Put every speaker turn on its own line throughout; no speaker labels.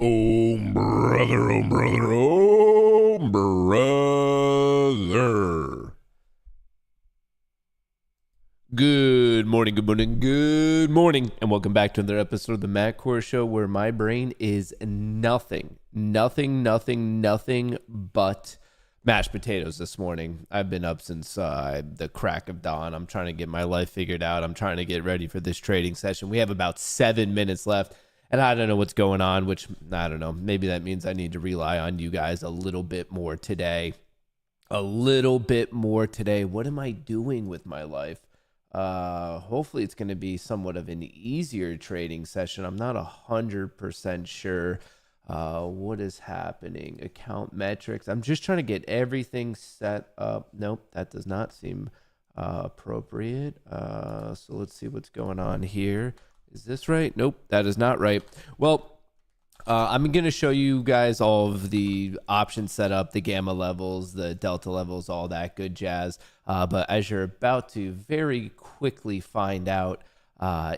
Oh, brother, oh, brother, oh, brother. Good morning, good morning, good morning, and welcome back to another episode of the Kohrs Show, where my brain is nothing but mashed potatoes this morning. I've been up since the crack of dawn. I'm trying to get my life figured out. I'm trying to get ready for this trading session. We have about 7 minutes left. And I don't know what's going on, which, I don't know. Maybe that means I need to rely on you guys a little bit more today. What am I doing with my life? Hopefully it's going to be somewhat of an easier trading session. I'm not 100% sure what is happening. Account metrics. I'm just trying to get everything set up. Nope, that does not seem appropriate. So let's see what's going on here. Is this right? Nope, that is not right. Well, I'm going to show you guys all of the options set up, the gamma levels, the delta levels, all that good jazz. But as you're about to very quickly find out,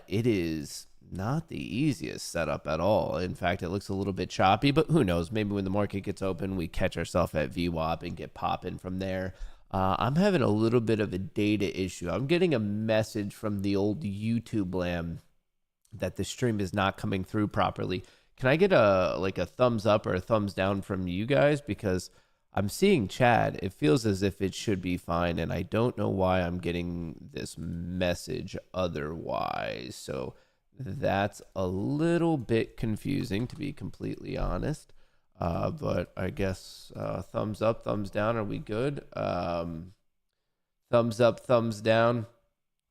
it is not the easiest setup at all. In fact, it looks a little bit choppy, but who knows? Maybe when the market gets open, we catch ourselves at VWAP and get popping from there. I'm having a little bit of a data issue. I'm getting a message from the old YouTube land that the stream is not coming through properly. Can I get a thumbs up or a thumbs down from you guys? Because I'm seeing chat. It feels as if it should be fine, and I don't know why I'm getting this message otherwise. So that's a little bit confusing, to be completely honest. But I guess thumbs up, thumbs down. Are we good? Thumbs up, thumbs down.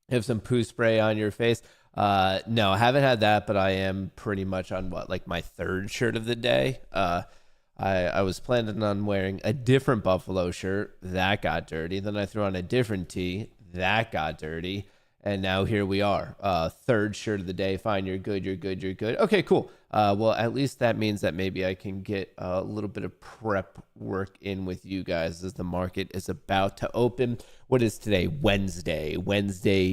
Have some poo spray on your face. No, I haven't had that, but I am pretty much on my third shirt of the day. I was planning on wearing a different Buffalo shirt. That got dirty. Then I threw on a different tee. That got dirty. And now here we are. Third shirt of the day. Fine, you're good, you're good, you're good. Okay, cool. Well, at least that means that maybe I can get a little bit of prep work in with you guys as the market is about to open. What is today? Wednesday,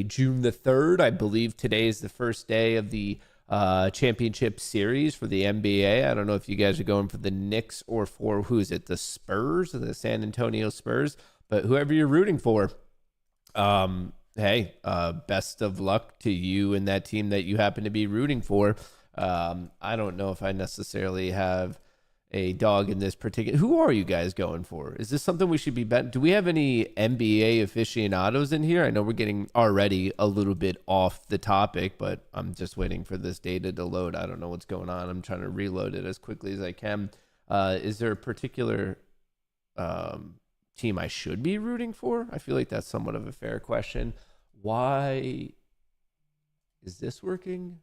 June the 3rd. I believe today is the first day of the championship series for the NBA. I don't know if you guys are going for the Knicks or for, who is it? The Spurs, the San Antonio Spurs, but whoever you're rooting for, hey, best of luck to you and that team that you happen to be rooting for. I don't know if I necessarily have a dog in this particular. Who are you guys going for? Is this something we should be betting? Do we have any NBA aficionados in here? I know we're getting already a little bit off the topic, but I'm just waiting for this data to load. I don't know what's going on. I'm trying to reload it as quickly as I can. Is there a particular team I should be rooting for? I feel like that's somewhat of a fair question. Why is this working?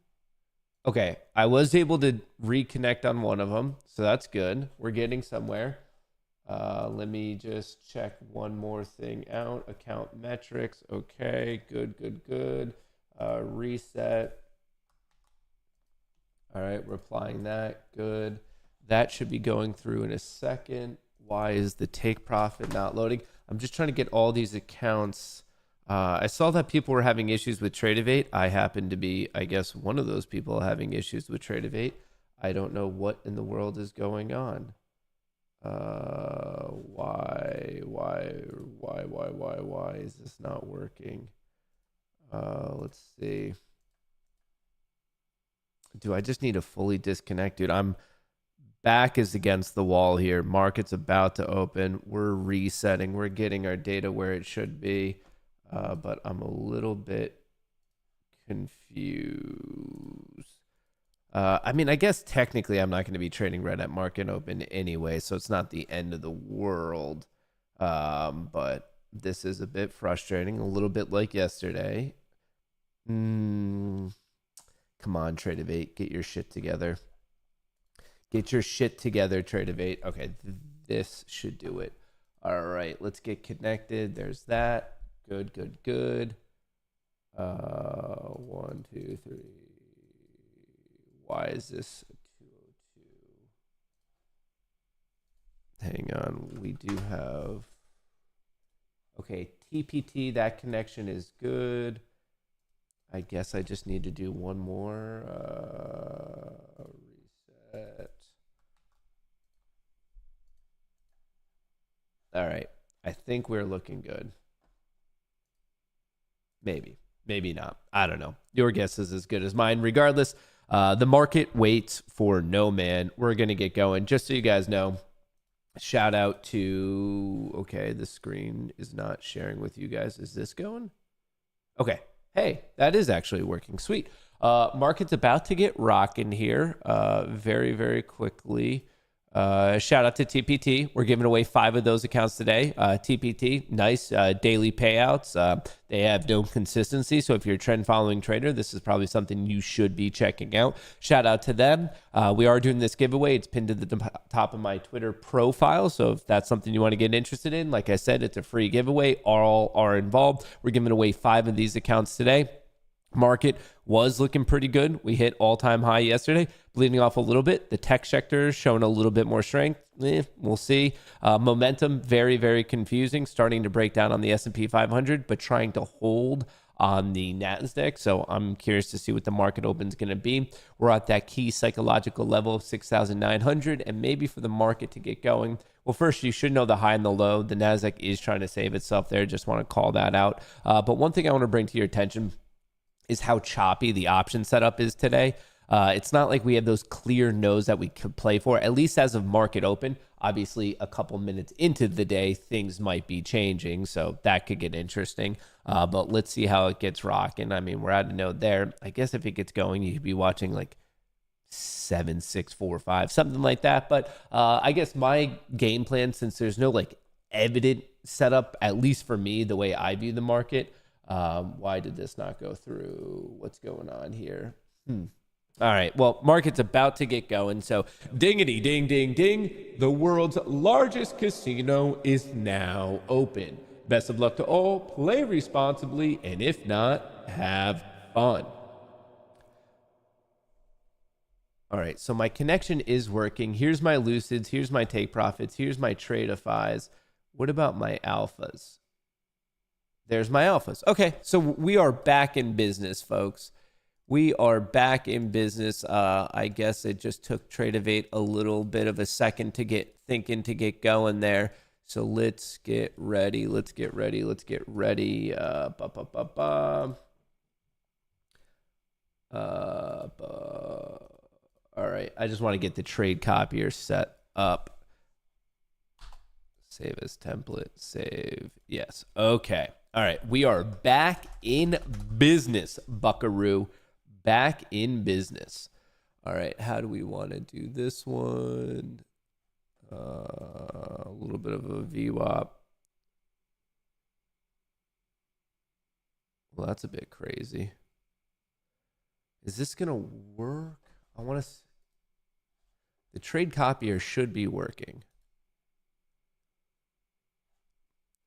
Okay, I was able to reconnect on one of them, so that's good. We're getting somewhere. Let me just check one more thing out. Account metrics. Okay, good. Reset. All right, we're applying that. Good. That should be going through in a second. Why is the take profit not loading? I'm just trying to get all these accounts. I saw that people were having issues with Tradeovate. I happen to be, I guess, one of those people having issues with Tradeovate. I don't know what in the world is going on. Why is this not working? Let's see. Do I just need to fully disconnect? Dude, I'm back is against the wall here. Market's about to open. We're resetting. We're getting our data where it should be. But I'm a little bit confused. I mean, I guess technically I'm not going to be trading right at market open anyway, so it's not the end of the world. But this is a bit frustrating, a little bit like yesterday. Come on, Tradeovate, get your shit together. Get your shit together, Tradeovate. Okay, this should do it. All right, let's get connected. There's that. Good. 1, 2, 3. Why is this 202? Hang on. We do have. Okay, TPT, that connection is good. I guess I just need to do one more reset. All right. I think we're looking good. Maybe not. I don't know. Your guess is as good as mine. Regardless, the market waits for no man. We're going to get going. Just so you guys know, shout out to, okay, the screen is not sharing with you guys. Is this going? Okay. Hey, that is actually working. Sweet. Market's about to get rocking here very, very quickly. Shout out to TPT. We're giving away 5 of those accounts today. TPT, nice daily payouts. They have no consistency. So if you're a trend following trader, this is probably something you should be checking out. Shout out to them. We are doing this giveaway. It's pinned to the top of my Twitter profile. So if that's something you want to get interested in, like I said, it's a free giveaway. All are involved. We're giving away 5 of these accounts today. Market was looking pretty good. We hit all-time high yesterday, bleeding off a little bit. The tech sector is showing a little bit more strength. We'll see. Momentum, very, very confusing, starting to break down on the S&P 500, but trying to hold on the NASDAQ. So I'm curious to see what the market open is going to be. We're at that key psychological level of 6,900, and maybe for the market to get going. Well, first, you should know the high and the low. The NASDAQ is trying to save itself there. Just want to call that out. But one thing I want to bring to your attention is how choppy the option setup is today. It's not like we have those clear no's that we could play for, at least as of market open. Obviously, a couple minutes into the day, things might be changing, so that could get interesting. But let's see how it gets rocking. I mean, we're at a node there. I guess if it gets going, you could be watching like 7, 6, 4, 5, something like that. But I guess my game plan, since there's no like evident setup, at least for me, the way I view the market, why did this not go through? What's going on here? All right. Well, market's about to get going. So dingity, ding, ding, ding. The world's largest casino is now open. Best of luck to all. Play responsibly. And if not, have fun. All right. So my connection is working. Here's my Lucids. Here's my take profits. Here's my Tradeifys. What about my alphas? There's my alphas. Okay, so we are back in business, folks. We are back in business. I guess it just took Tradeivate a little bit of a second to get going there. So let's get ready. All right, I just want to get the trade copier set up. Save as template, save. Yes, okay. All right, we are back in business, buckaroo. Back in business. All right, how do we want to do this one? A little bit of a VWAP. Well, that's a bit crazy. Is this going to work? I want to... The trade copier should be working.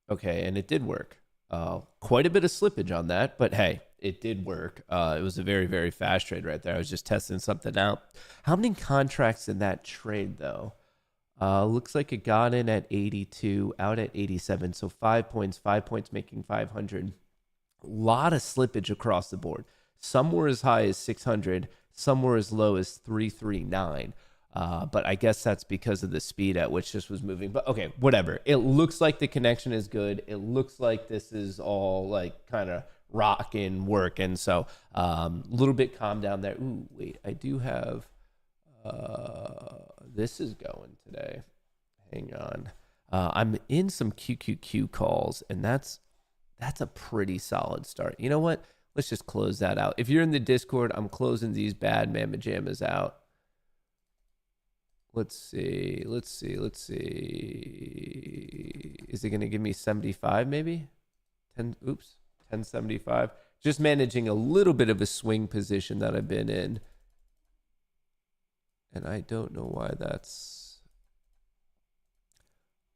Okay, and it did work. Quite a bit of slippage on that, but hey, it did work. It was a very, very fast trade right there. I was just testing something out. How many contracts in that trade, though? Looks like it got in at 82, out at 87. So 5 points making 500. A lot of slippage across the board. Some were as high as 600. Some were as low as 339. But I guess that's because of the speed at which this was moving. But okay, whatever. It looks like the connection is good. It looks like this is all like kind of rocking, working. So a little bit calm down there. Ooh, wait, I do have, this is going today. Hang on. I'm in some QQQ calls, and that's a pretty solid start. You know what? Let's just close that out. If you're in the Discord, I'm closing these bad mamma jammas out. Let's see. Is it going to give me 75 maybe? 1075. Just managing a little bit of a swing position that I've been in. And I don't know why that's...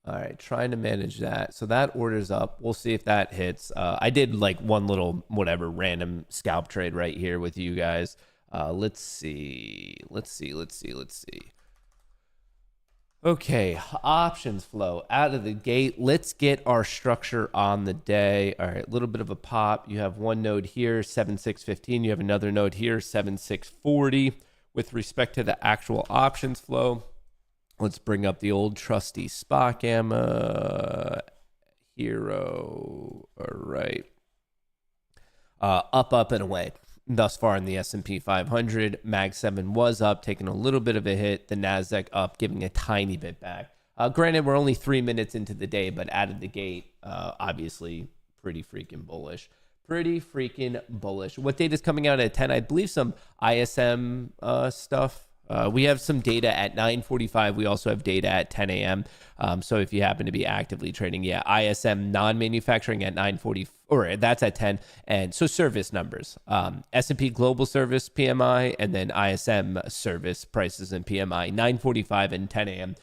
All right, trying to manage that. So that order's up. We'll see if that hits. I did like one little whatever random scalp trade right here with you guys. Let's see. Okay, options flow out of the gate. Let's get our structure on the day. All right, a little bit of a pop. You have one node here, 7615. You have another node here, 7640. With respect to the actual options flow, Let's bring up the old trusty SPA gamma hero. All right. Up and away thus far in the S&P 500. Mag 7 was up, taking a little bit of a hit. The NASDAQ up, giving a tiny bit back. Granted, we're only 3 minutes into the day, but out of the gate, obviously pretty freaking bullish. What data is coming out at 10? I believe some ISM stuff. We have some data at 9:45. We also have data at 10 a.m. So if you happen to be actively trading, ISM non-manufacturing at 9:40, or that's at 10. And so service numbers, S&P Global Service PMI, and then ISM service prices and PMI, 9:45 and 10 a.m.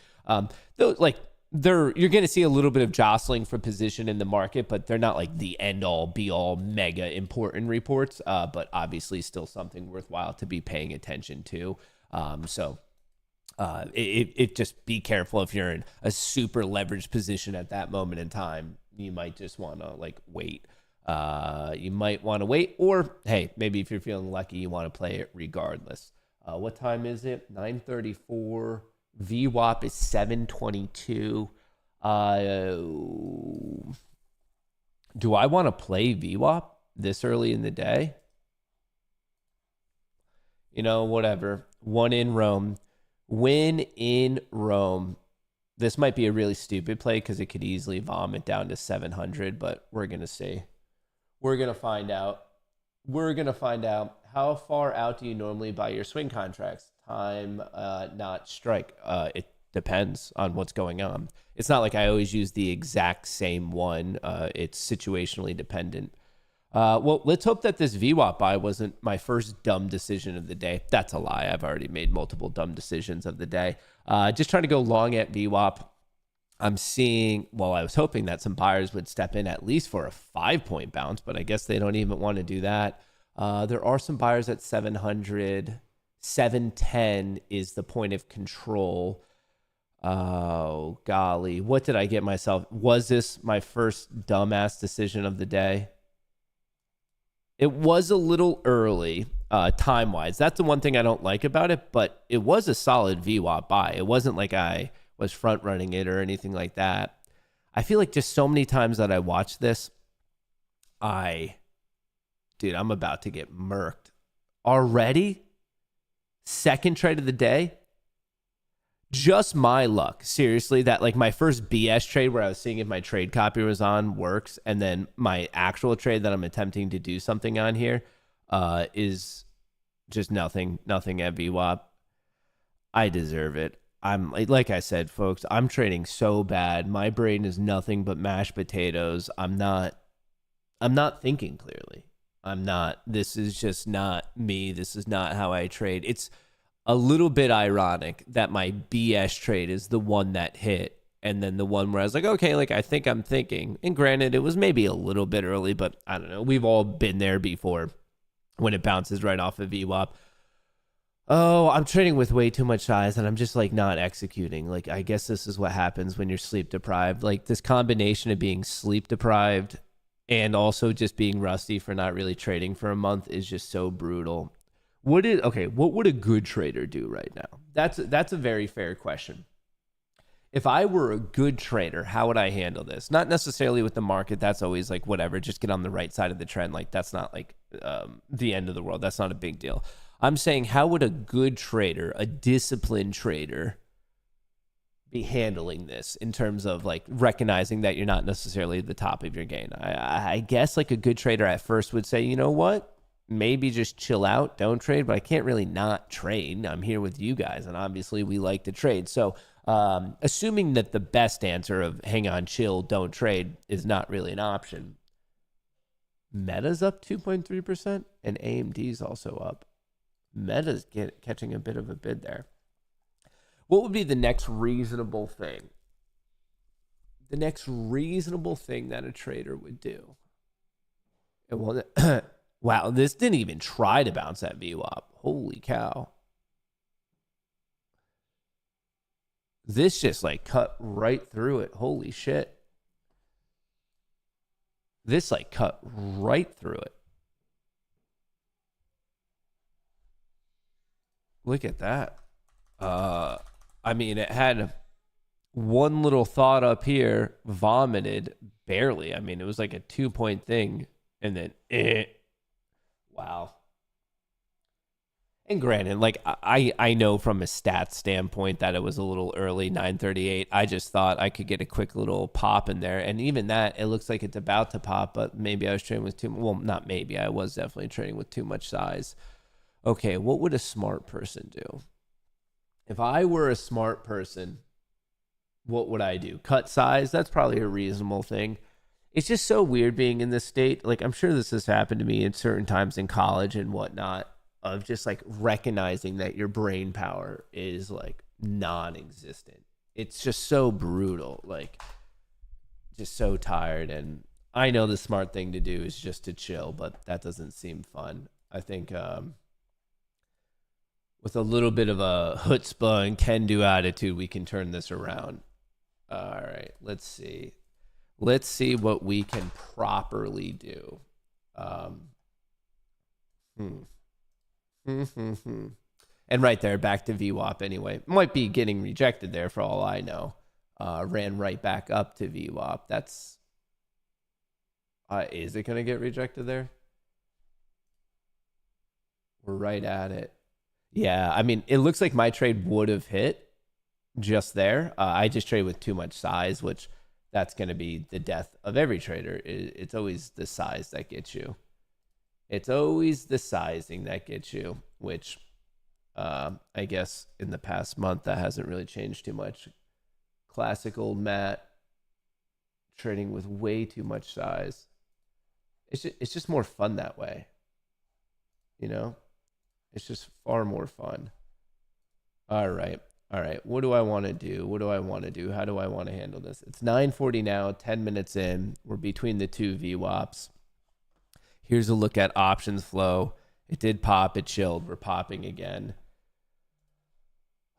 You're going to see a little bit of jostling for position in the market, but they're not like the end all be all mega important reports. But obviously still something worthwhile to be paying attention to. It just be careful if you're in a super leveraged position at that moment in time. You might just want to wait. You might want to wait, or hey, maybe if you're feeling lucky, you want to play it regardless. What time is it? 9:34. VWAP is 722. Do I want to play VWAP this early in the day? Whatever. One in Rome. Win in Rome. This might be a really stupid play because it could easily vomit down to 700, but we're going to see. We're going to find out. How far out do you normally buy your swing contracts? Time, not strike. It depends on what's going on. It's not like I always use the exact same one. It's situationally dependent. Well, let's hope that this VWAP buy wasn't my first dumb decision of the day. That's a lie. I've already made multiple dumb decisions of the day. Just trying to go long at VWAP. I'm seeing, I was hoping that some buyers would step in at least for a 5-point bounce, but I guess they don't even want to do that. There are some buyers at 700. 710 is the point of control. Oh, golly. What did I get myself? Was this my first dumbass decision of the day? It was a little early, time-wise. That's the one thing I don't like about it, but it was a solid VWAP buy. It wasn't like I was front-running it or anything like that. I feel like just so many times that I watch this, I'm about to get murked. Already? Second trade of the day? Just my luck. Seriously, that my first BS trade where I was seeing if my trade copy was on works, and then my actual trade that I'm attempting to do something on here is just nothing at VWAP. I deserve it. I'm like I said, folks, I'm trading so bad. My brain is nothing but mashed potatoes. I'm not thinking clearly. I'm not. This is just not me. This is not how I trade. It's a little bit ironic that my BS trade is the one that hit, and then the one where I was like, okay, I think I'm thinking. And granted, it was maybe a little bit early, but I don't know. We've all been there before when it bounces right off of VWAP. Oh, I'm trading with way too much size, and I'm just not executing. I guess this is what happens when you're sleep deprived. This combination of being sleep deprived and also just being rusty for not really trading for a month is just so brutal. What would a good trader do right now? That's a very fair question. If I were a good trader, how would I handle this? Not necessarily with the market. That's always whatever, just get on the right side of the trend. That's not the end of the world. That's not a big deal. I'm saying, how would a good trader, a disciplined trader, be handling this in terms of recognizing that you're not necessarily at the top of your game? I guess a good trader at first would say, you know what? Maybe just chill out, don't trade, but I can't really not trade. I'm here with you guys, and obviously we like to trade. So assuming that the best answer of hang on, chill, don't trade is not really an option. Meta's up 2.3%, and AMD's also up. Meta's catching a bit of a bid there. What would be the next reasonable thing? The next reasonable thing that a trader would do? Wow, this didn't even try to bounce that VWAP. Holy cow. This just cut right through it. Holy shit. This cut right through it. Look at that. I mean, it had one little thought up here, vomited barely. I mean, it was like a 2-point thing, and then wow. And granted, like I know from a stats standpoint that it was a little early, 9:38. I just thought I could get a quick little pop in there, and even that, it looks like it's about to pop. But maybe I was trading with not maybe, I was definitely trading with too much size. Okay, what would a smart person do? If I were a smart person, what would I do? Cut size? That's probably a reasonable thing. It's just so weird being in this state. Like, I'm sure this has happened to me at certain times in college and whatnot, of just like recognizing that your brain power is like non-existent. It's just so brutal, like just so tired. And I know the smart thing to do is just to chill, but that doesn't seem fun. I think with a little bit of a chutzpah and can-do attitude, we can turn this around. All right, let's see. Let's see what we can properly do. And right there, back to VWAP anyway. Might be getting rejected there for all I know. Ran right back up to VWAP. That's... is it going to get rejected there? We're right at it. Yeah, I mean, it looks like my trade would have hit just there. I just trade with too much size, which that's going to be the death of every trader. It's always the size that gets you. It's always the sizing that gets you, which I guess in the past month, that hasn't really changed too much. Classic old Matt trading with way too much size. It's just more fun that way. You know? It's just far more fun. All right. What do I want to do? How do I want to handle this? It's 9:40 now, 10 minutes in. We're between the two VWAPs. Here's a look at options flow. It did pop. It chilled. We're popping again.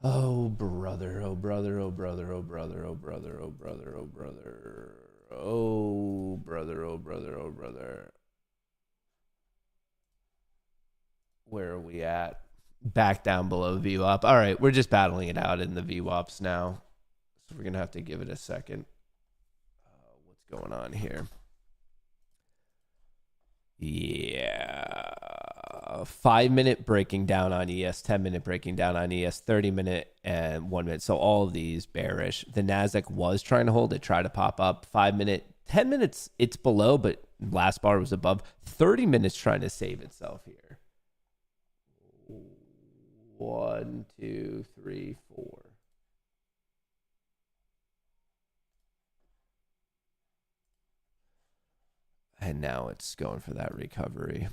Oh, brother. Oh, brother. Oh, brother. Oh, brother. Oh, brother. Oh, brother. Oh, brother. Oh, brother. Oh, brother. Oh, brother. Where are we at? Back down below VWAP. All right, we're just battling it out in the VWAPs now. So we're going to have to give it a second. What's going on here? Yeah. 5-minute breaking down on ES, 10-minute breaking down on ES, 30-minute and 1 minute. So all of these bearish. The NASDAQ was trying to hold. It tried to pop up. 5-minute, 10 minutes, it's below, but last bar was above. 30 minutes trying to save itself here. 1, 2, 3, 4. And now it's going for that recovery.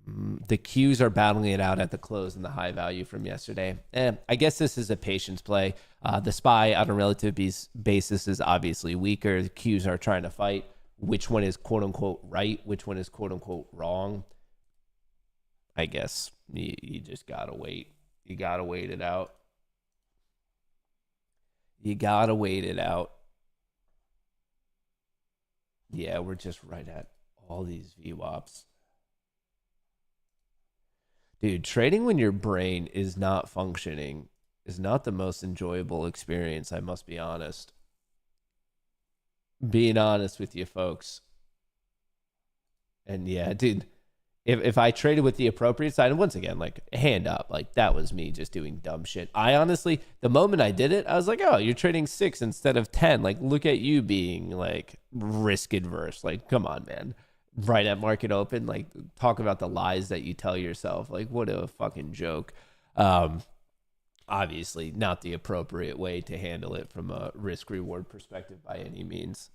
The Qs are battling it out at the close in the high value from yesterday. I guess this is a patience play. The SPY on a relative basis is obviously weaker. The Qs are trying to fight. Which one is quote unquote right? Which one is quote unquote wrong? I guess you just gotta wait. You gotta wait it out. Yeah, we're just right at all these VWAPs. Dude, trading when your brain is not functioning is not the most enjoyable experience, I must be honest. Being honest with you folks. And yeah, dude, if I traded with the appropriate side, and once again, like, hand up, like, that was me just doing dumb shit. I honestly, the moment I did it, I was like, oh, you're trading 6 instead of 10. Like, look at you being, like, risk adverse. Like, come on, man. Right at market open, like, talk about the lies that you tell yourself. Like, what a fucking joke. Obviously, not the appropriate way to handle it from a risk-reward perspective by any means.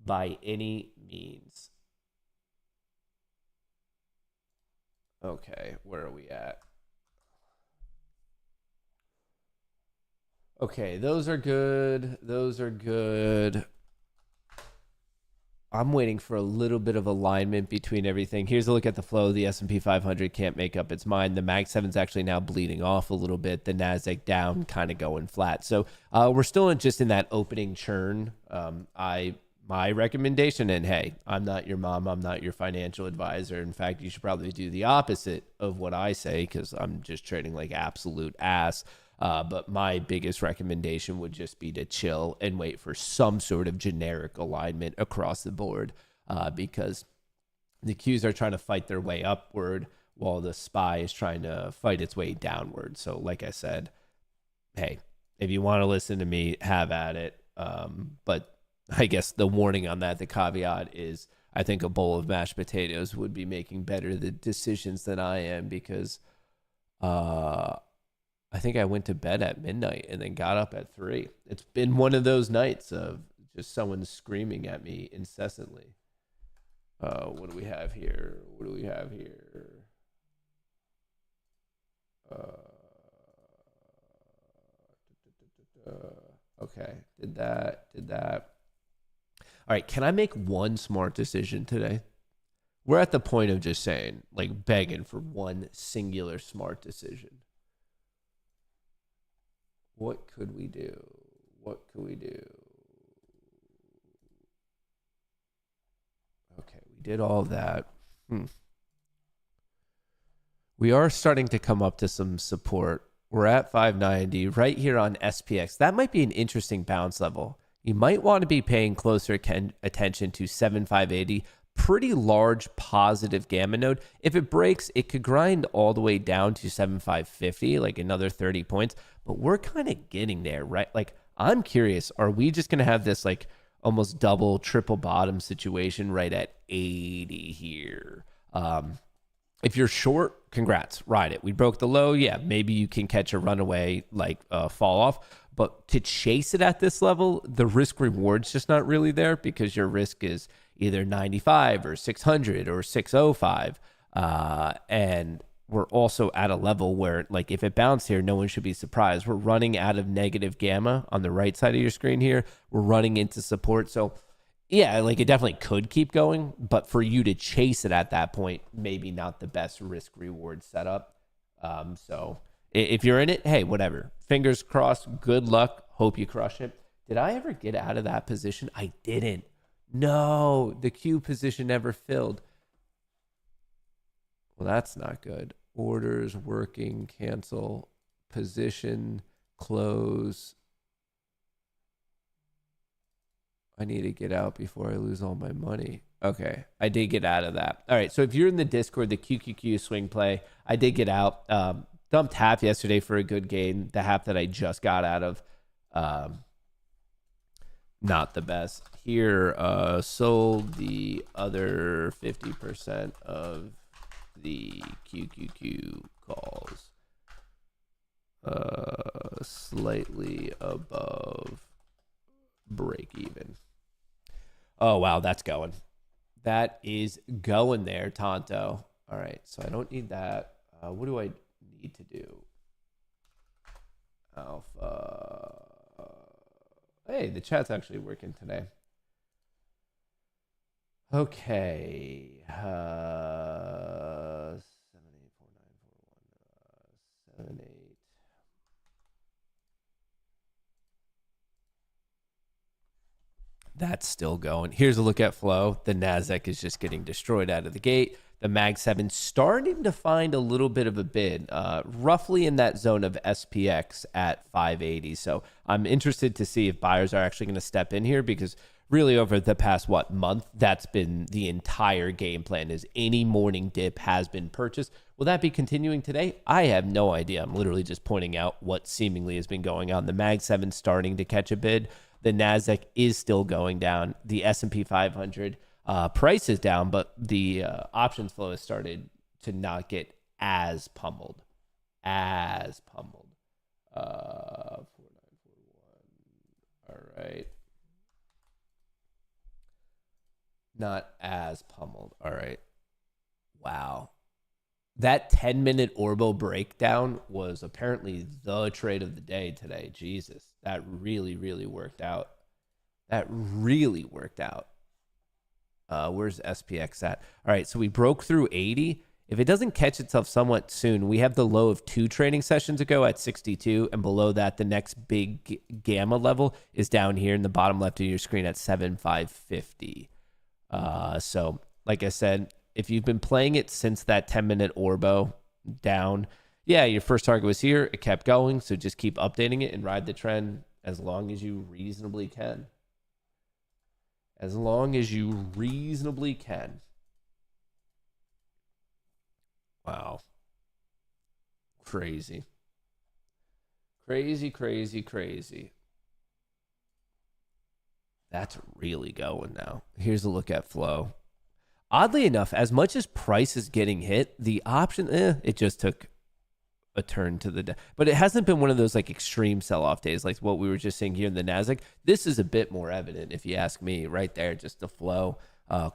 By any means. Okay, where are we at? Okay, those are good. I'm waiting for a little bit of alignment between everything. Here's a look at the flow. The S&P 500 can't make up its mind. The Mag 7's actually now bleeding off a little bit. The NASDAQ down, kind of going flat. So we're still just in that opening churn. My recommendation, and hey, I'm not your mom, I'm not your financial advisor. In fact, you should probably do the opposite of what I say, because I'm just trading like absolute ass. But my biggest recommendation would just be to chill and wait for some sort of generic alignment across the board, because the Qs are trying to fight their way upward while the SPY is trying to fight its way downward. So like I said, hey, if you want to listen to me, have at it. But I guess the warning on that, the caveat is, I think a bowl of mashed potatoes would be making better the decisions than I am, because I think I went to bed at midnight and then got up at 3. It's been one of those nights of just someone screaming at me incessantly. What do we have here? Okay, did that. All right, can I make one smart decision today? We're at the point of just saying, like, begging for one singular smart decision. What could we do? Okay, we did all of that. We are starting to come up to some support. We're at 590 right here on SPX. That might be an interesting bounce level. You might want to be paying closer attention to 7580. Pretty large positive gamma node. If it breaks, it could grind all the way down to 7550, like another 30 points. But we're kind of getting there, right? Like, I'm curious, are we just going to have this like almost double, triple bottom situation right at 80 here? If you're short, congrats, ride it. We broke the low. Yeah, maybe you can catch a runaway, like fall off. But to chase it at this level, the risk reward's just not really there, because your risk is either 95 or 600 or 605. And we're also at a level where, like, if it bounced here, no one should be surprised. We're running out of negative gamma on the right side of your screen here. We're running into support. So yeah, like, it definitely could keep going, but for you to chase it at that point, maybe not the best risk reward setup. So if you're in it, hey, whatever. Fingers crossed. Good luck. Hope you crush it. Did I ever get out of that position? I didn't. No, the Q position never filled. Well, that's not good. Orders, working, cancel, position, close. I need to get out before I lose all my money. Okay, I did get out of that. All right, so if you're in the Discord, the QQQ swing play, I did get out. Dumped half yesterday for a good gain. The half that I just got out of, not the best. Here, sold the other 50% of the QQQ calls. Slightly above break even. Oh, wow, that's going. That is going there, Tonto. All right, so I don't need that. What do I need to do? Alpha. Hey, the chat's actually working today. Okay. 784941 78. That's still going. Here's a look at flow. The NASDAQ is just getting destroyed out of the gate. The Mag 7 starting to find a little bit of a bid, roughly in that zone of SPX at 580. So I'm interested to see if buyers are actually going to step in here, because really over the past, month, that's been the entire game plan, is any morning dip has been purchased. Will that be continuing today? I have no idea. I'm literally just pointing out what seemingly has been going on. The Mag 7 starting to catch a bid. The NASDAQ is still going down. The S&P 500 price is down, but the options flow has started to not get as pummeled. 4941. All right. Not as pummeled. All right. Wow. That 10-minute Orbo breakdown was apparently the trade of the day today. Jesus, that really, really worked out. Where's SPX at? All right, so we broke through 80. If it doesn't catch itself somewhat soon, we have the low of 2 trading sessions ago at 62, and below that, the next big gamma level is down here in the bottom left of your screen at 7550. So, like I said, if you've been playing it since that 10-minute Orbo down, Yeah, your first target was here. It kept going. So just keep updating it and ride the trend as long as you reasonably can. As long as you reasonably can. Wow. Crazy. Crazy, crazy, crazy. That's really going now. Here's a look at flow. Oddly enough, as much as price is getting hit, the option, it just took a turn to the but it hasn't been one of those like extreme sell-off days like what we were just saying here in the Nasdaq. This is a bit more evident if you ask me. Right there, just the flow,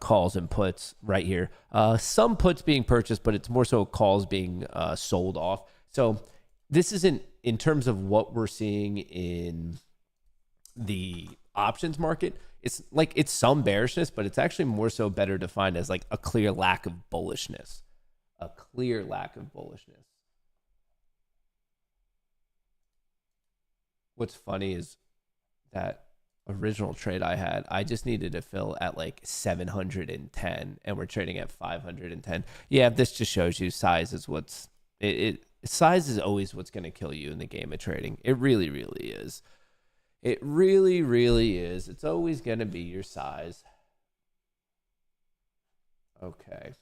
calls and puts right here, some puts being purchased, but it's more so calls being sold off. So this isn't in terms of what we're seeing in the options market. It's like it's some bearishness, but it's actually more so better defined as like a clear lack of bullishness. A clear lack of bullishness. What's funny is that original trade I had, I just needed to fill at like 710 and we're trading at 510. Yeah, this just shows you size is what's size is always what's going to kill you in the game of trading. It really, really is. It really, really is. It's always going to be your size. Okay.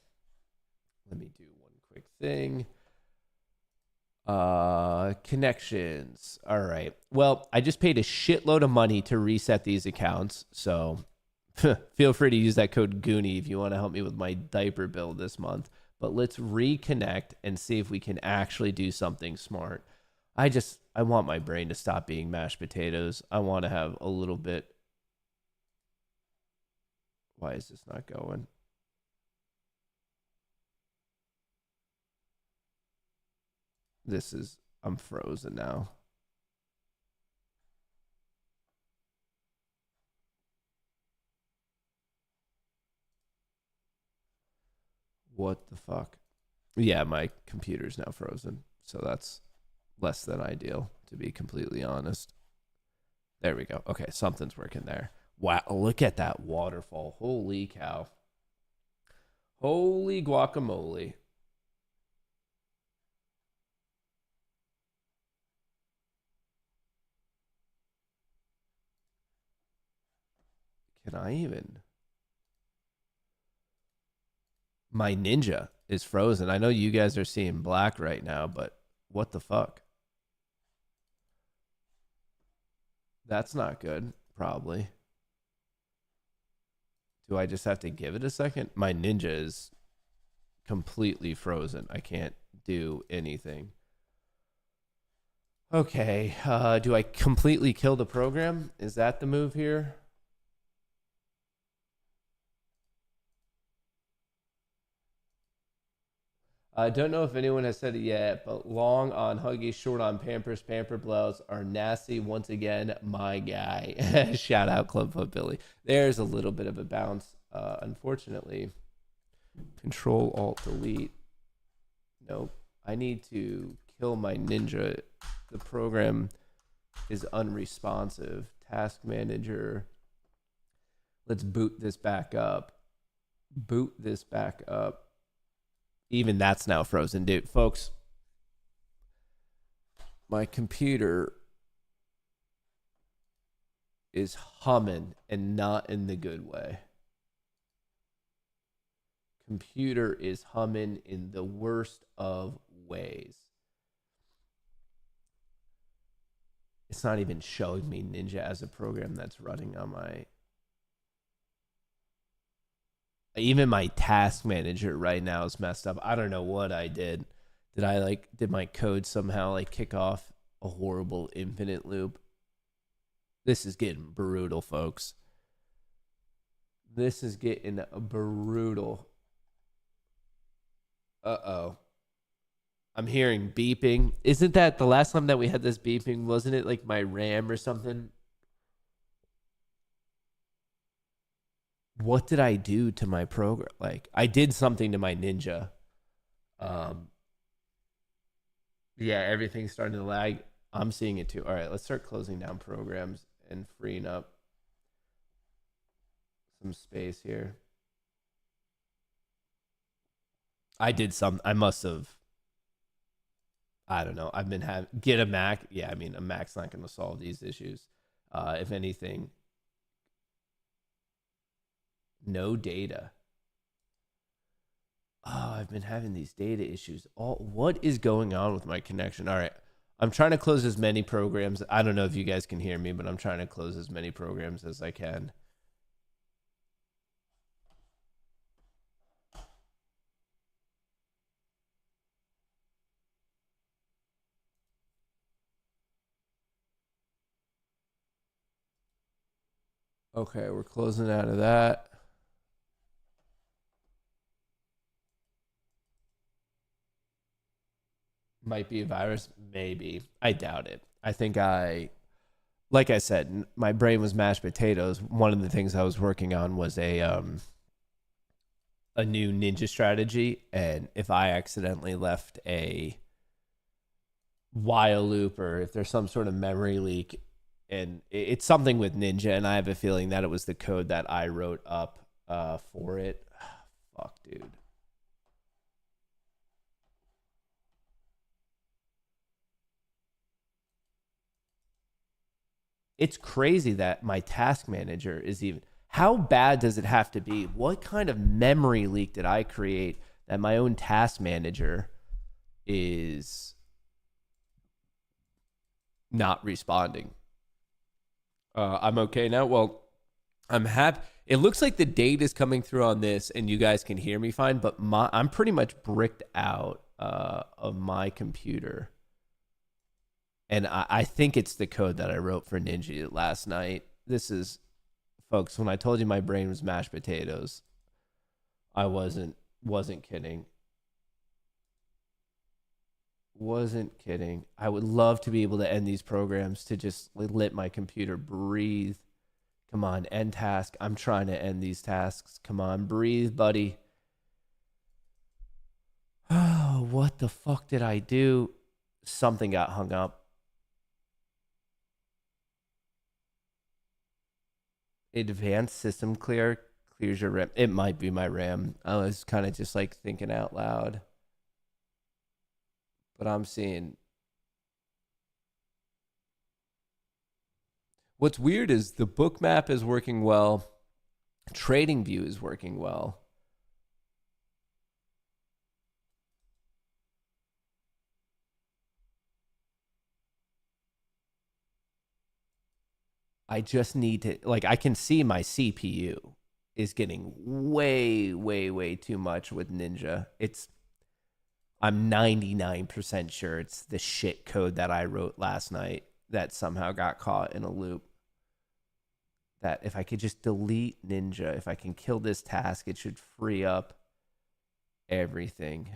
Let me do one quick thing. Connections. All right. Well, I just paid a shitload of money to reset these accounts. So feel free to use that code Goonie if you want to help me with my diaper bill this month. But let's reconnect and see if we can actually do something smart. I want my brain to stop being mashed potatoes. I want to have a little bit. Why is this not going? I'm frozen now. What the fuck? Yeah, my computer's now frozen. So that's less than ideal, to be completely honest. There we go. Okay, something's working there. Wow, look at that waterfall. Holy cow. Holy guacamole. Can I even? My ninja is frozen. I know you guys are seeing black right now, but what the fuck? That's not good, probably. Do I just have to give it a second? My ninja is completely frozen. I can't do anything. Okay, do I completely kill the program? Is that the move here? I don't know if anyone has said it yet, but long on Huggies, short on Pampers, Pamper Blows are nasty once again. My guy. Shout out Clubfoot Billy. There's a little bit of a bounce, unfortunately. Control Alt Delete. Nope. I need to kill my ninja. The program is unresponsive. Task Manager. Let's boot this back up. Boot this back up. Even that's now frozen, dude. Folks, my computer is humming and not in the good way. Computer is humming in the worst of ways. It's not even showing me Ninja as a program that's running on my... Even my task manager right now is messed up. I don't know what I did. Did my code somehow kick off a horrible infinite loop? This is getting brutal, folks. This is getting brutal. Uh-oh. I'm hearing beeping. Isn't that the last time that we had this beeping? Wasn't it like my RAM or something? What did I do to my program? I did something to my Ninja. Yeah, everything's starting to lag. I'm seeing it too. All right, let's start closing down programs and freeing up some space here. I must have. I don't know. I've been having get a Mac. Yeah, I mean a Mac's not going to solve these issues. If anything, no data. Oh, I've been having these data issues. What is going on with my connection? All right. I'm trying to close as many programs. I don't know if you guys can hear me, but I'm trying to close as many programs as I can. Okay, we're closing out of that. Might be a virus. Maybe. I doubt it. I think like I said, my brain was mashed potatoes. One of the things I was working on was a new ninja strategy, and if I accidentally left a while loop or if there's some sort of memory leak, and it's something with ninja, and I have a feeling that it was the code that I wrote up for it. Fuck, dude. It's crazy that my task manager is even. How bad does it have to be? What kind of memory leak did I create that my own task manager is not responding? I'm okay now. Well, I'm happy. It looks like the date is coming through on this, and you guys can hear me fine. But I'm pretty much bricked out of my computer, and I think it's the code that I wrote for Ninja last night. This is, folks. When I told you my brain was mashed potatoes, I wasn't kidding. Wasn't kidding. I would love to be able to end these programs to just let my computer breathe. Come on, end task. I'm trying to end these tasks. Come on, breathe, buddy. Oh, what the fuck did I do? Something got hung up. Advanced system clears your RAM. It might be my RAM. I was kind of just like thinking out loud. But I'm seeing. What's weird is the book map is working well. Trading view is working well. I just need to, like, I can see my CPU is getting way, way, way too much with Ninja. I'm 99% sure it's the shit code that I wrote last night that somehow got caught in a loop. That if I could just delete Ninja, if I can kill this task, it should free up everything.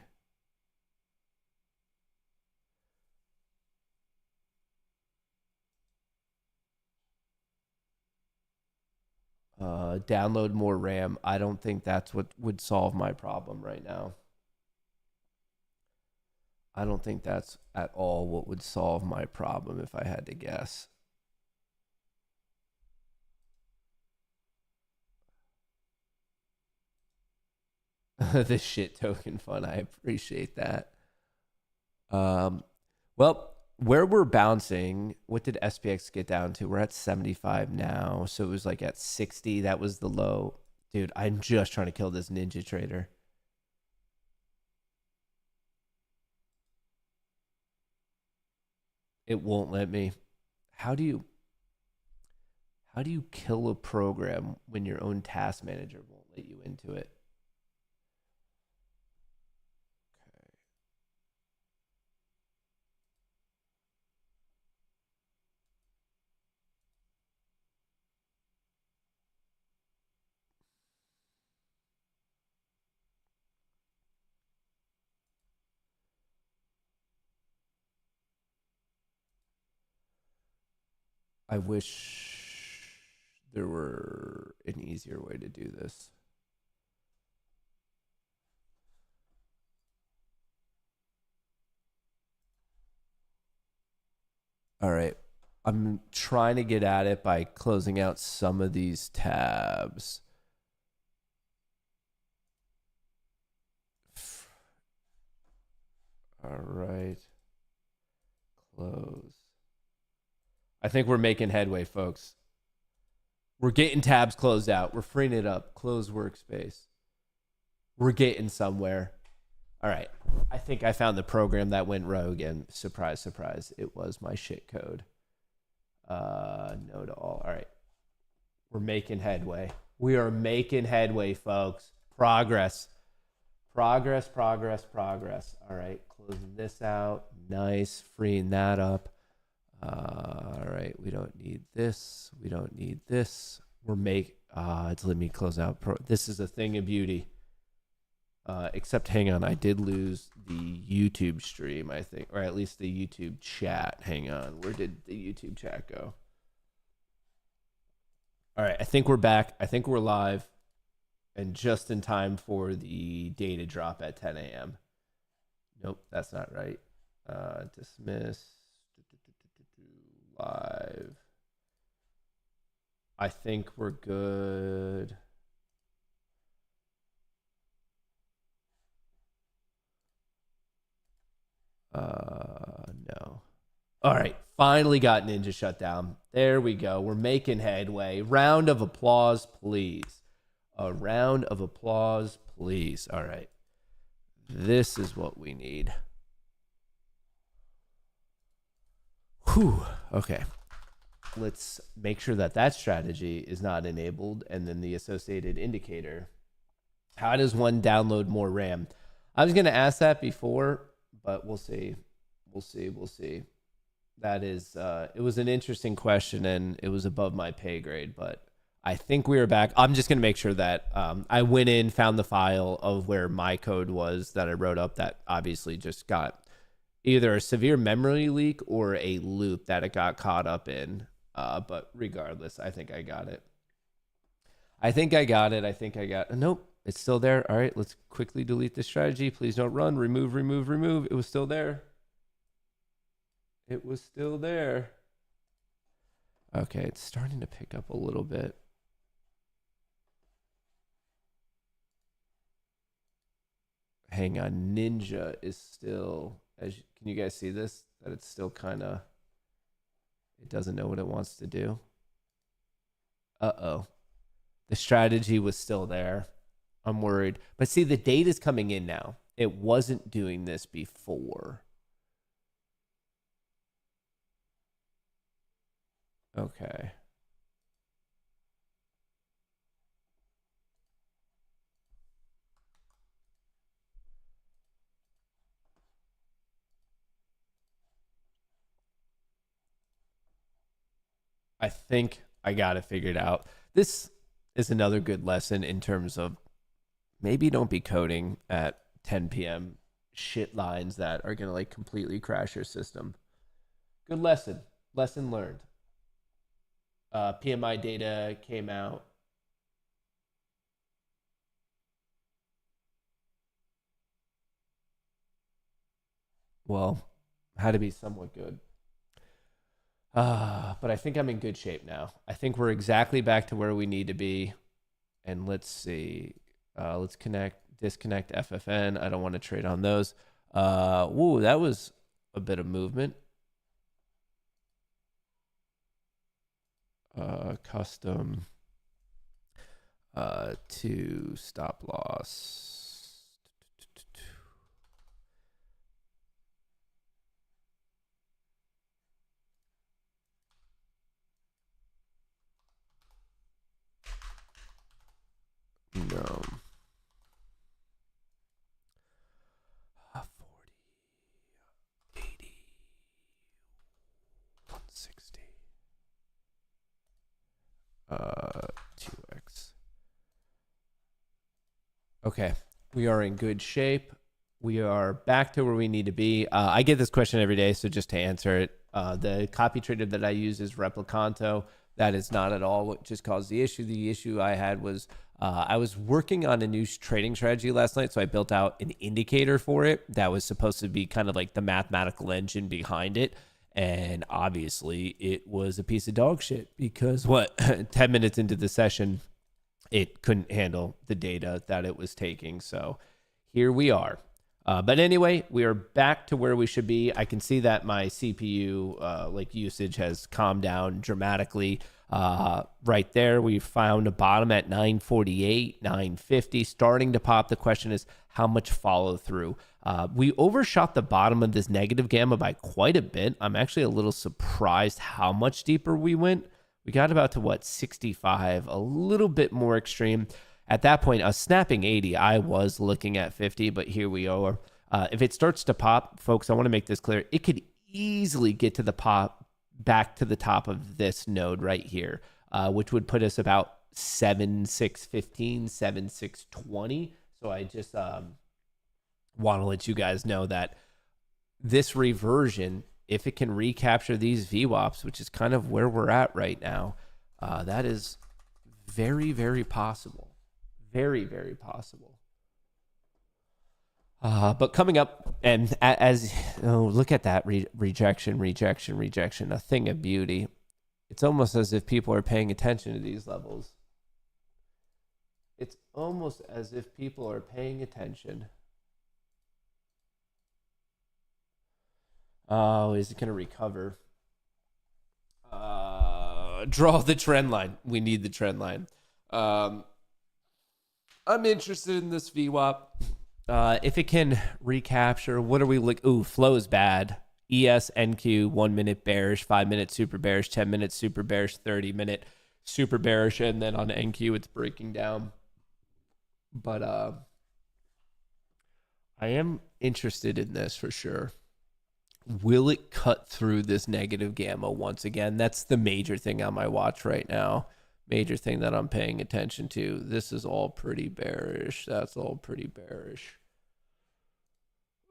Download more RAM. I don't think that's what would solve my problem right now. I don't think that's at all what would solve my problem if I had to guess. The shit token fun. I appreciate that. Well, where we're bouncing, what did SPX get down to? We're at 75 now. So it was like at 60. That was the low. Dude, I'm just trying to kill this ninja trader. It won't let me. How do you kill a program when your own task manager won't let you into it? I wish there were an easier way to do this. All right. I'm trying to get at it by closing out some of these tabs. All right. I think we're making headway, folks. We're getting tabs closed out. We're freeing it up. Close workspace. We're getting somewhere. All right. I think I found the program that went rogue, and surprise, surprise, it was my shit code. No to all. All right. We're making headway. We are making headway, folks. Progress. Progress. All right. Closing this out. Nice. Freeing that up. All right. We don't need this. We're it's letting me close out. This is a thing of beauty. Except, hang on, I did lose the YouTube stream, I think, or at least the YouTube chat. Hang on, where did the YouTube chat go? All right, I think we're back. I think we're live, and just in time for the data drop at 10 a.m. Nope, that's not right. Dismiss. Live. I think we're good. No. All right. Finally got Ninja shut down. There we go. We're making headway. Round of applause, please. A round of applause, please. All right. This is what we need. Whew. Okay. Let's make sure that strategy is not enabled, and then the associated indicator. How does one download more RAM? I was going to ask that before, but we'll see. That is, it was an interesting question, and it was above my pay grade, but I think we are back. I'm just going to make sure that I went in, found the file of where my code was that I wrote up that obviously just got either a severe memory leak or a loop that it got caught up in. But regardless, I think I got it. Nope, it's still there. All right, let's quickly delete the strategy. Please don't run. Remove. It was still there. Okay, it's starting to pick up a little bit. Hang on, Ninja is still, can you guys see this? That it's still kind of, it doesn't know what it wants to do. Uh-oh. The strategy was still there. I'm worried. But see, the data's coming in now. It wasn't doing this before. Okay. I think I got it figured out. This is another good lesson in terms of maybe don't be coding at 10 p.m. shit lines that are going to like completely crash your system. Good lesson. Lesson learned. PMI data came out. Well, had to be somewhat good. But I think I'm in good shape now. I think we're exactly back to where we need to be. And let's see. Let's disconnect FFN. I don't want to trade on those. Woo, that was a bit of movement. Custom to stop loss. No. 40, 80, 160. 2x. Okay, we are in good shape. We are back to where we need to be. I get this question every day, so just to answer it, the copy trader that I use is Replicanto. That is not at all what just caused the issue. The issue I had was I was working on a new trading strategy last night, so I built out an indicator for it that was supposed to be kind of like the mathematical engine behind it. And obviously, it was a piece of dog shit because 10 minutes into the session, it couldn't handle the data that it was taking. So here we are. But anyway, we are back to where we should be. I can see that my CPU usage has calmed down dramatically. Right there, we found a bottom at 948, 950, starting to pop. The question is how much follow through. We overshot the bottom of this negative gamma by quite a bit. I'm actually a little surprised how much deeper we went. We got about to 65, a little bit more extreme. At that point, a snapping 80, I was looking at 50, but here we are. If it starts to pop, folks, I want to make this clear. It could easily get to the pop back to the top of this node right here, which would put us about 7,615, 7,620. So I just want to let you guys know that this reversion, if it can recapture these VWAPs, which is kind of where we're at right now, that is very, very possible. Very, very possible. But coming up, and look at that rejection, a thing of beauty. It's almost as if people are paying attention to these levels. It's almost as if people are paying attention. Oh, is it going to recover? Draw the trend line. We need the trend line. I'm interested in this VWAP. If it can recapture, what are we like? Ooh, flow is bad. ES, NQ, 1 minute bearish, 5 minute super bearish, 10 minute super bearish, 30 minute super bearish, and then on NQ it's breaking down. But I am interested in this for sure. Will it cut through this negative gamma once again? That's the major thing on my watch right now. Major thing that I'm paying attention to. This is all pretty bearish. That's all pretty bearish.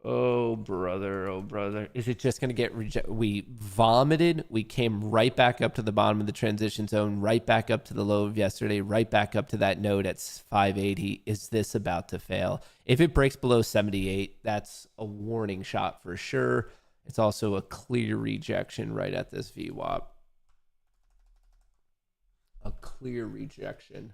Oh, brother. Is it just going to get rejected? We vomited. We came right back up to the bottom of the transition zone, right back up to the low of yesterday, right back up to that node at 580. Is this about to fail? If it breaks below 78, that's a warning shot for sure. It's also a clear rejection right at this VWAP. A clear rejection.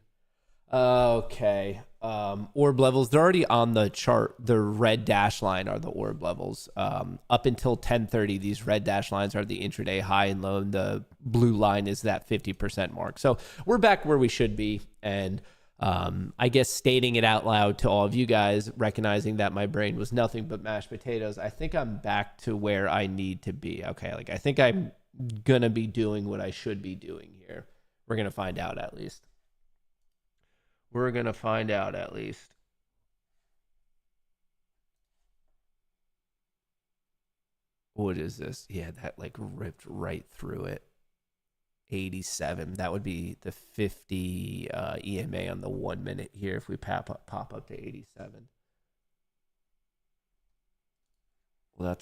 Okay. Orb levels, they're already on the chart. The red dash line are the orb levels. Up until 10:30, these red dash lines are the intraday high and low, and the blue line is that 50% mark. So we're back where we should be. And I guess stating it out loud to all of you guys, recognizing that my brain was nothing but mashed potatoes, I think I'm back to where I need to be. Okay, I think I'm going to be doing what I should be doing here. We're going to find out at least. What is this? Yeah, that ripped right through it. 87. That would be the 50 EMA on the 1 minute here if we pop up to 87. Well,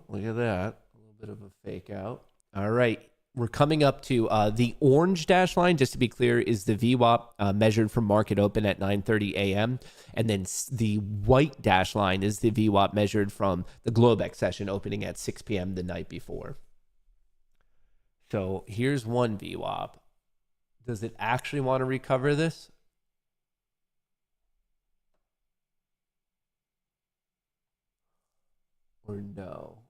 look at that. A little bit of a fake out. All right. We're coming up to the orange dash line, just to be clear, is the VWAP measured from market open at 9:30 a.m. And then the white dash line is the VWAP measured from the Globex session opening at 6 p.m. the night before. So here's one VWAP. Does it actually want to recover this? Or no?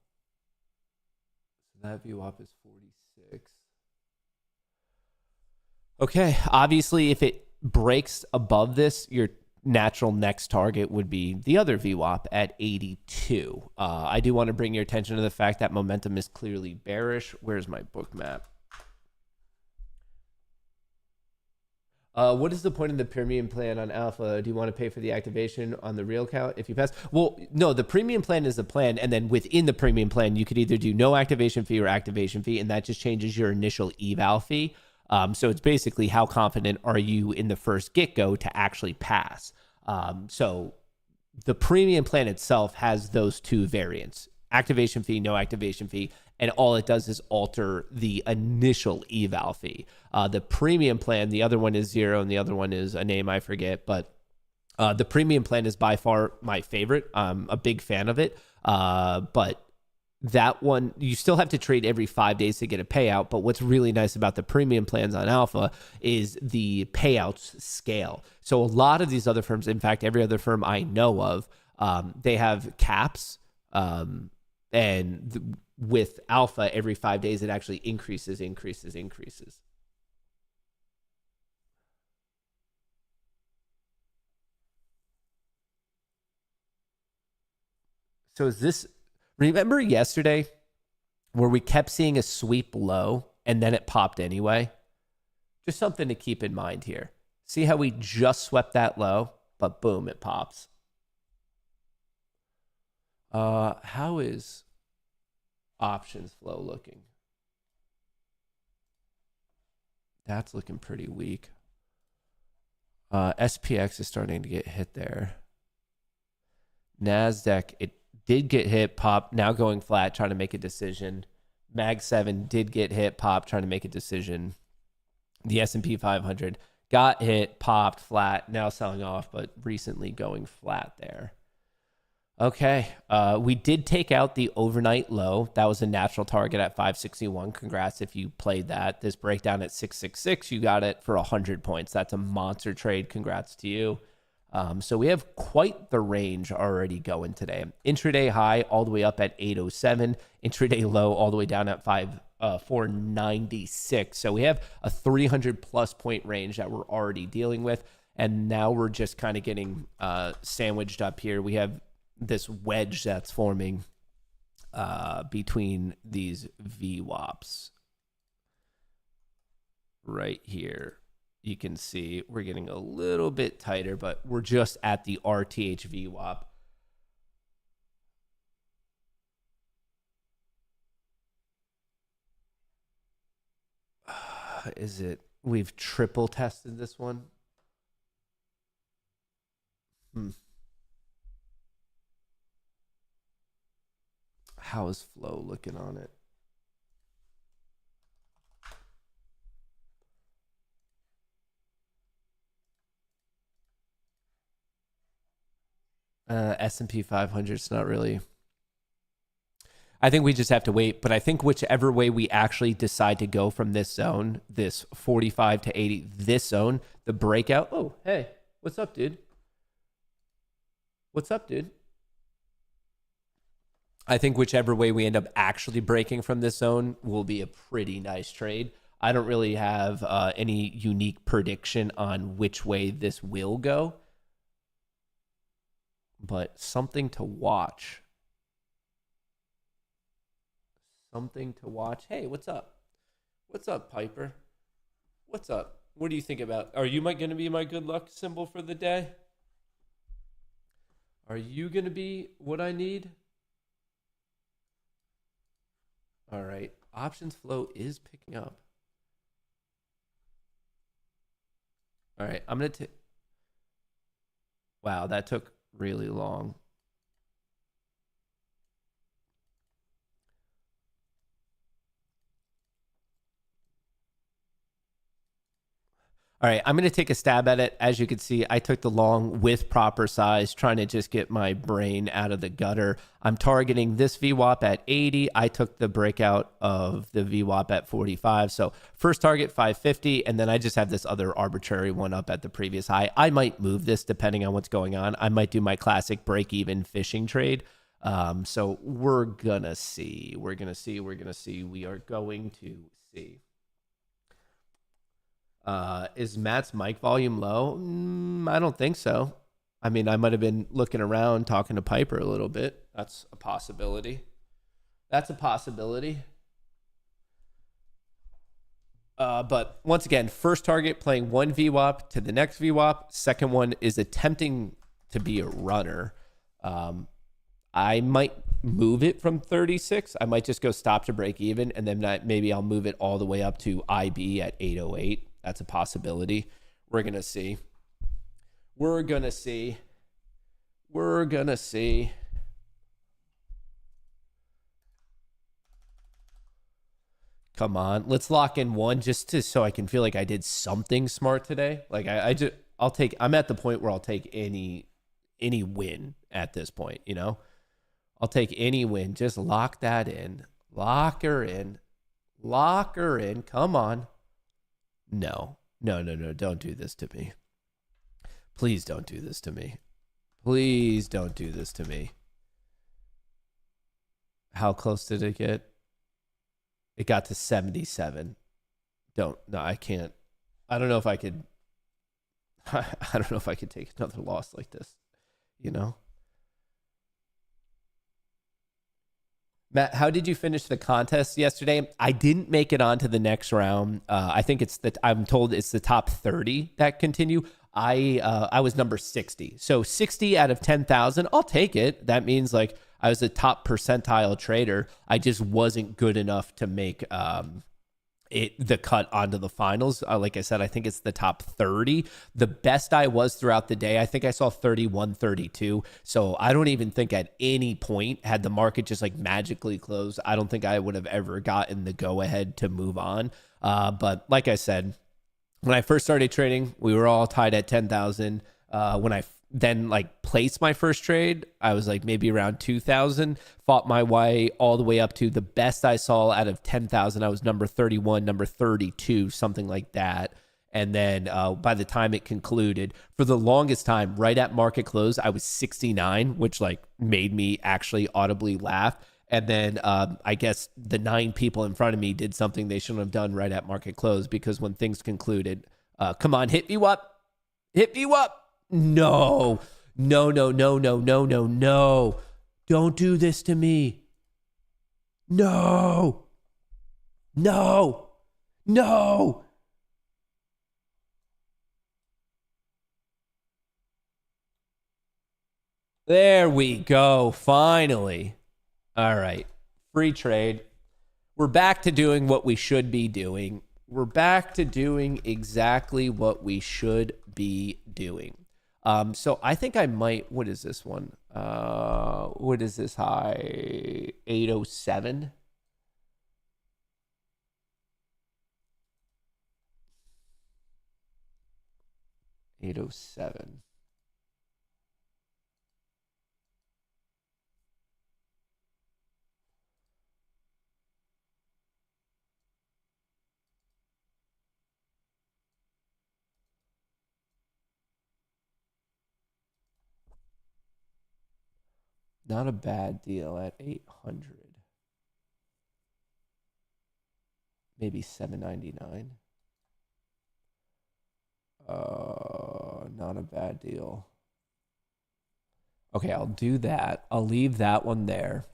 So that VWAP is 46. Okay, obviously, if it breaks above this, your natural next target would be the other VWAP at 82. I do want to bring your attention to the fact that momentum is clearly bearish. Where's my book map? What is the point of the premium plan on Alpha? Do you want to pay for the activation on the real account if you pass? Well, no, the premium plan is a plan. And then within the premium plan, you could either do no activation fee or activation fee. And that just changes your initial eval fee. So it's basically how confident are you in the first get-go to actually pass. So the premium plan itself has those two variants, activation fee, no activation fee, and all it does is alter the initial eval fee. The premium plan, the other one is 0 and the other one is a name I forget, but the premium plan is by far my favorite. I'm a big fan of it, but that one, you still have to trade every 5 days to get a payout. But what's really nice about the premium plans on Alpha is the payouts scale. So a lot of these other firms, in fact, every other firm I know of, they have caps. With Alpha, every 5 days, it actually increases. So is this, remember yesterday where we kept seeing a sweep low and then it popped anyway? Just something to keep in mind here. See how we just swept that low, but boom, it pops. How is options flow looking? That's looking pretty weak. SPX is starting to get hit there. NASDAQ, it did get hit, pop, now going flat, trying to make a decision. Mag 7 did get hit, pop, trying to make a decision. The S&P 500 got hit, popped, flat, now selling off, but recently going flat there. Okay, we did take out the overnight low. That was a natural target at 561. Congrats if you played that. This breakdown at 666, you got it for 100 points. That's a monster trade. Congrats to you. So we have quite the range already going today. Intraday high all the way up at 807. Intraday low all the way down at 496. So we have a 300 plus point range that we're already dealing with. And now we're just kind of getting sandwiched up here. We have this wedge that's forming between these VWAPs right here. You can see we're getting a little bit tighter, but we're just at the RTH VWAP. Is it? We've triple tested this one. How is flow looking on it? S&P 500, it's not really. I think we just have to wait. But I think whichever way we actually decide to go from this zone, this 45 to 80, this zone, the breakout. Oh, hey, what's up, dude? What's up, dude? I think whichever way we end up actually breaking from this zone will be a pretty nice trade. I don't really have any unique prediction on which way this will go, but something to watch. Something to watch. Hey, what's up? What's up, Piper? What's up? What do you think about? Are you going to be my good luck symbol for the day? Are you going to be what I need? All right. Options flow is picking up. All right. I'm going to take. Wow, that took really long. All right, I'm going to take a stab at it. As you can see, I took the long with proper size, trying to just get my brain out of the gutter. I'm targeting this VWAP at 80. I took the breakout of the VWAP at 45. So first target 550, and then I just have this other arbitrary one up at the previous high. I might move this depending on what's going on. I might do my classic break-even fishing trade. So we're going to see. We are going to see. Is Matt's mic volume low? I don't think so. I mean, I might have been looking around talking to Piper a little bit. That's a possibility. But once again, first target playing one VWAP to the next VWAP. Second one is attempting to be a runner. I might move it from 36. I might just go stop to break even, and then maybe I'll move it all the way up to IB at 808. That's a possibility. We're going to see. Come on. Let's lock in one so I can feel like I did something smart today. Like I'm at the point where I'll take any win at this point, you know? I'll take any win. Just lock that in. Lock her in. Lock her in. Come on. No. No. Don't do this to me. Please don't do this to me. Please don't do this to me. How close did it get? It got to 77. No, I can't. I don't know if I could. I don't know if I could take another loss like this, you know? Matt, how did you finish the contest yesterday? I didn't make it on to the next round. I think I'm told it's the top 30 that continue. I was number 60. So 60 out of 10,000, I'll take it. That means like I was a top percentile trader. I just wasn't good enough to make the cut onto the finals. Like I said, I think it's the top 30. The best I was throughout the day, I think I saw 31, 32. So I don't even think at any point had the market just like magically closed, I don't think I would have ever gotten the go ahead to move on. But like I said, when I first started trading, we were all tied at 10,000. When I then like placed my first trade, I was like maybe around 2,000, fought my way all the way up to the best I saw out of 10,000. I was number 31, number 32, something like that. And then by the time it concluded, for the longest time, right at market close, I was 69, which like made me actually audibly laugh. And then I guess the 9 people in front of me did something they shouldn't have done right at market close, because when things concluded, come on, hit me up. Hit me up. No. Don't do this to me. No. There we go. Finally. All right. Free trade. We're back to doing what we should be doing. We're back to doing exactly what we should be doing. So I think I might, what is this one? What is this high? 807. Not a bad deal at 800. Maybe 799. Not a bad deal. Okay, I'll do that. I'll leave that one there.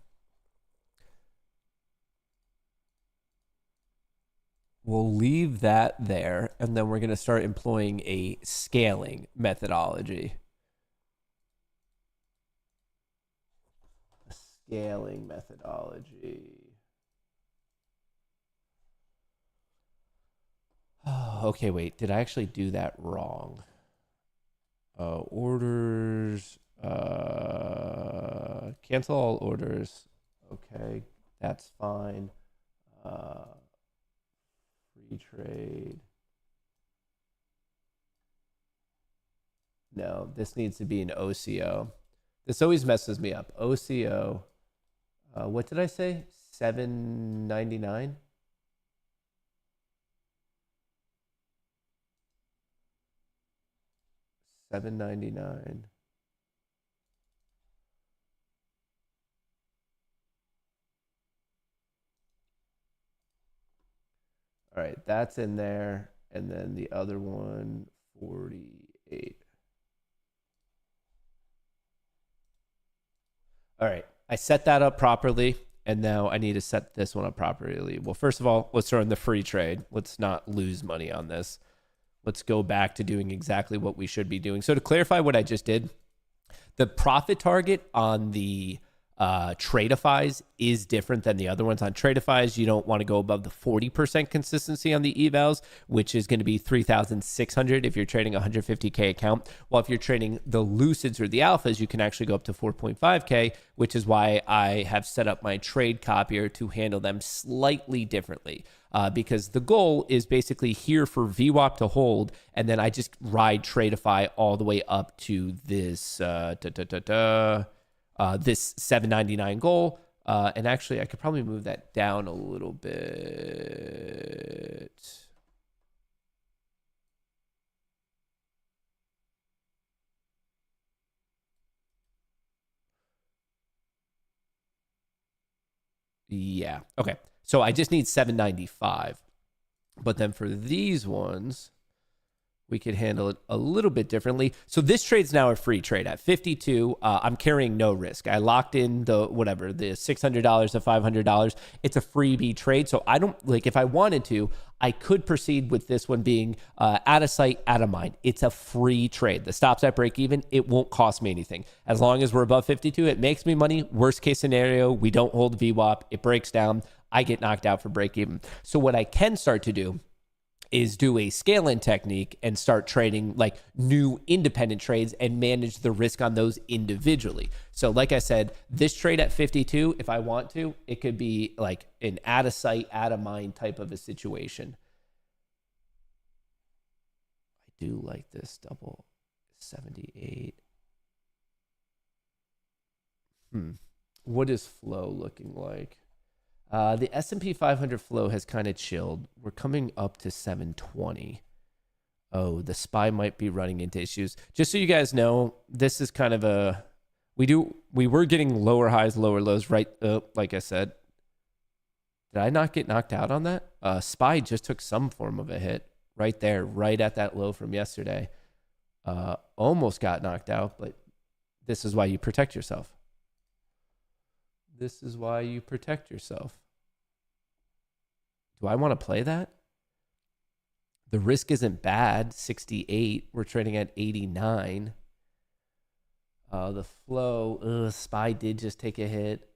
We'll leave that there, and then we're going to start employing a scaling methodology. Scaling methodology. Oh, okay, wait. Did I actually do that wrong? Orders. Cancel all orders. Okay, that's fine. Free trade. No, this needs to be an OCO. This always messes me up. OCO. What did I say? 799? $7.99. All right, that's in there. And then the other one, 48. All right, I set that up properly, and now I need to set this one up properly. Well, first of all, let's run the free trade. Let's not lose money on this. Let's go back to doing exactly what we should be doing. So to clarify what I just did, the profit target on the Tradeifys is different than the other ones. On Tradeifys, you don't want to go above the 40% consistency on the evals, which is going to be 3,600 if you're trading a 150K account. While if you're trading the Lucids or the Alphas, you can actually go up to 4.5K, which is why I have set up my trade copier to handle them slightly differently. Because the goal is basically here for VWAP to hold, and then I just ride Tradeify all the way up to this this 799 goal. And actually, I could probably move that down a little bit. Yeah. Okay. So I just need 795. But then for these ones, we could handle it a little bit differently. So this trade's now a free trade at 52. I'm carrying no risk. I locked in the $600 to $500. It's a freebie trade. So I don't like, if I wanted to, I could proceed with this one being out of sight, out of mind. It's a free trade. The stop's at break even. It won't cost me anything. As long as we're above 52, it makes me money. Worst case scenario, we don't hold VWAP. It breaks down. I get knocked out for break even. So what I can start to do is do a scale-in technique and start trading like new independent trades and manage the risk on those individually. So like I said, this trade at 52, if I want to, it could be like an out of sight, out of mind type of a situation. I do like this double 78. What is flow looking like? The S&P 500 flow has kind of chilled. We're coming up to 720. Oh, the SPY might be running into issues. Just so you guys know, this is kind of a... We were getting lower highs, lower lows, right? Like I said. Did I not get knocked out on that? SPY just took some form of a hit right there, right at that low from yesterday. Almost got knocked out, but this is why you protect yourself. This is why you protect yourself. Do I want to play that? The risk isn't bad. 68. We're trading at 89. The flow, SPY did just take a hit.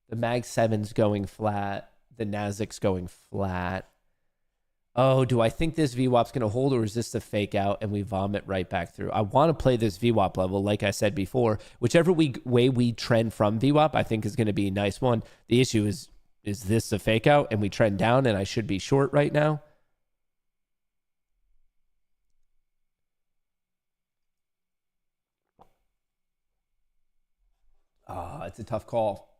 The Mag 7's going flat. The Nasdaq's going flat. Oh, do I think this VWAP's going to hold, or is this a fake out and we vomit right back through? I want to play this VWAP level, like I said before. Whichever way we trend from VWAP, I think is going to be a nice one. The issue is this a fake out and we trend down and I should be short right now? It's a tough call.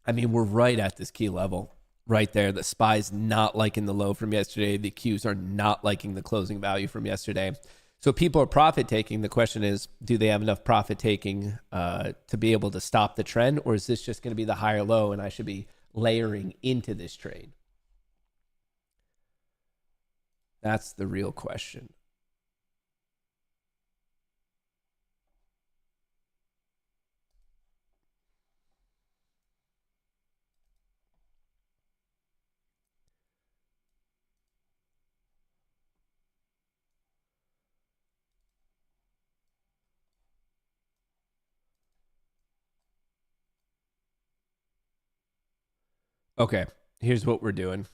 I mean, we're right at this key level. Right there, the SPY's not liking the low from yesterday. The Qs are not liking the closing value from yesterday. So people are profit taking. The question is, do they have enough profit taking to be able to stop the trend? Or is this just going to be the higher low and I should be layering into this trade? That's the real question. Okay, here's what we're doing.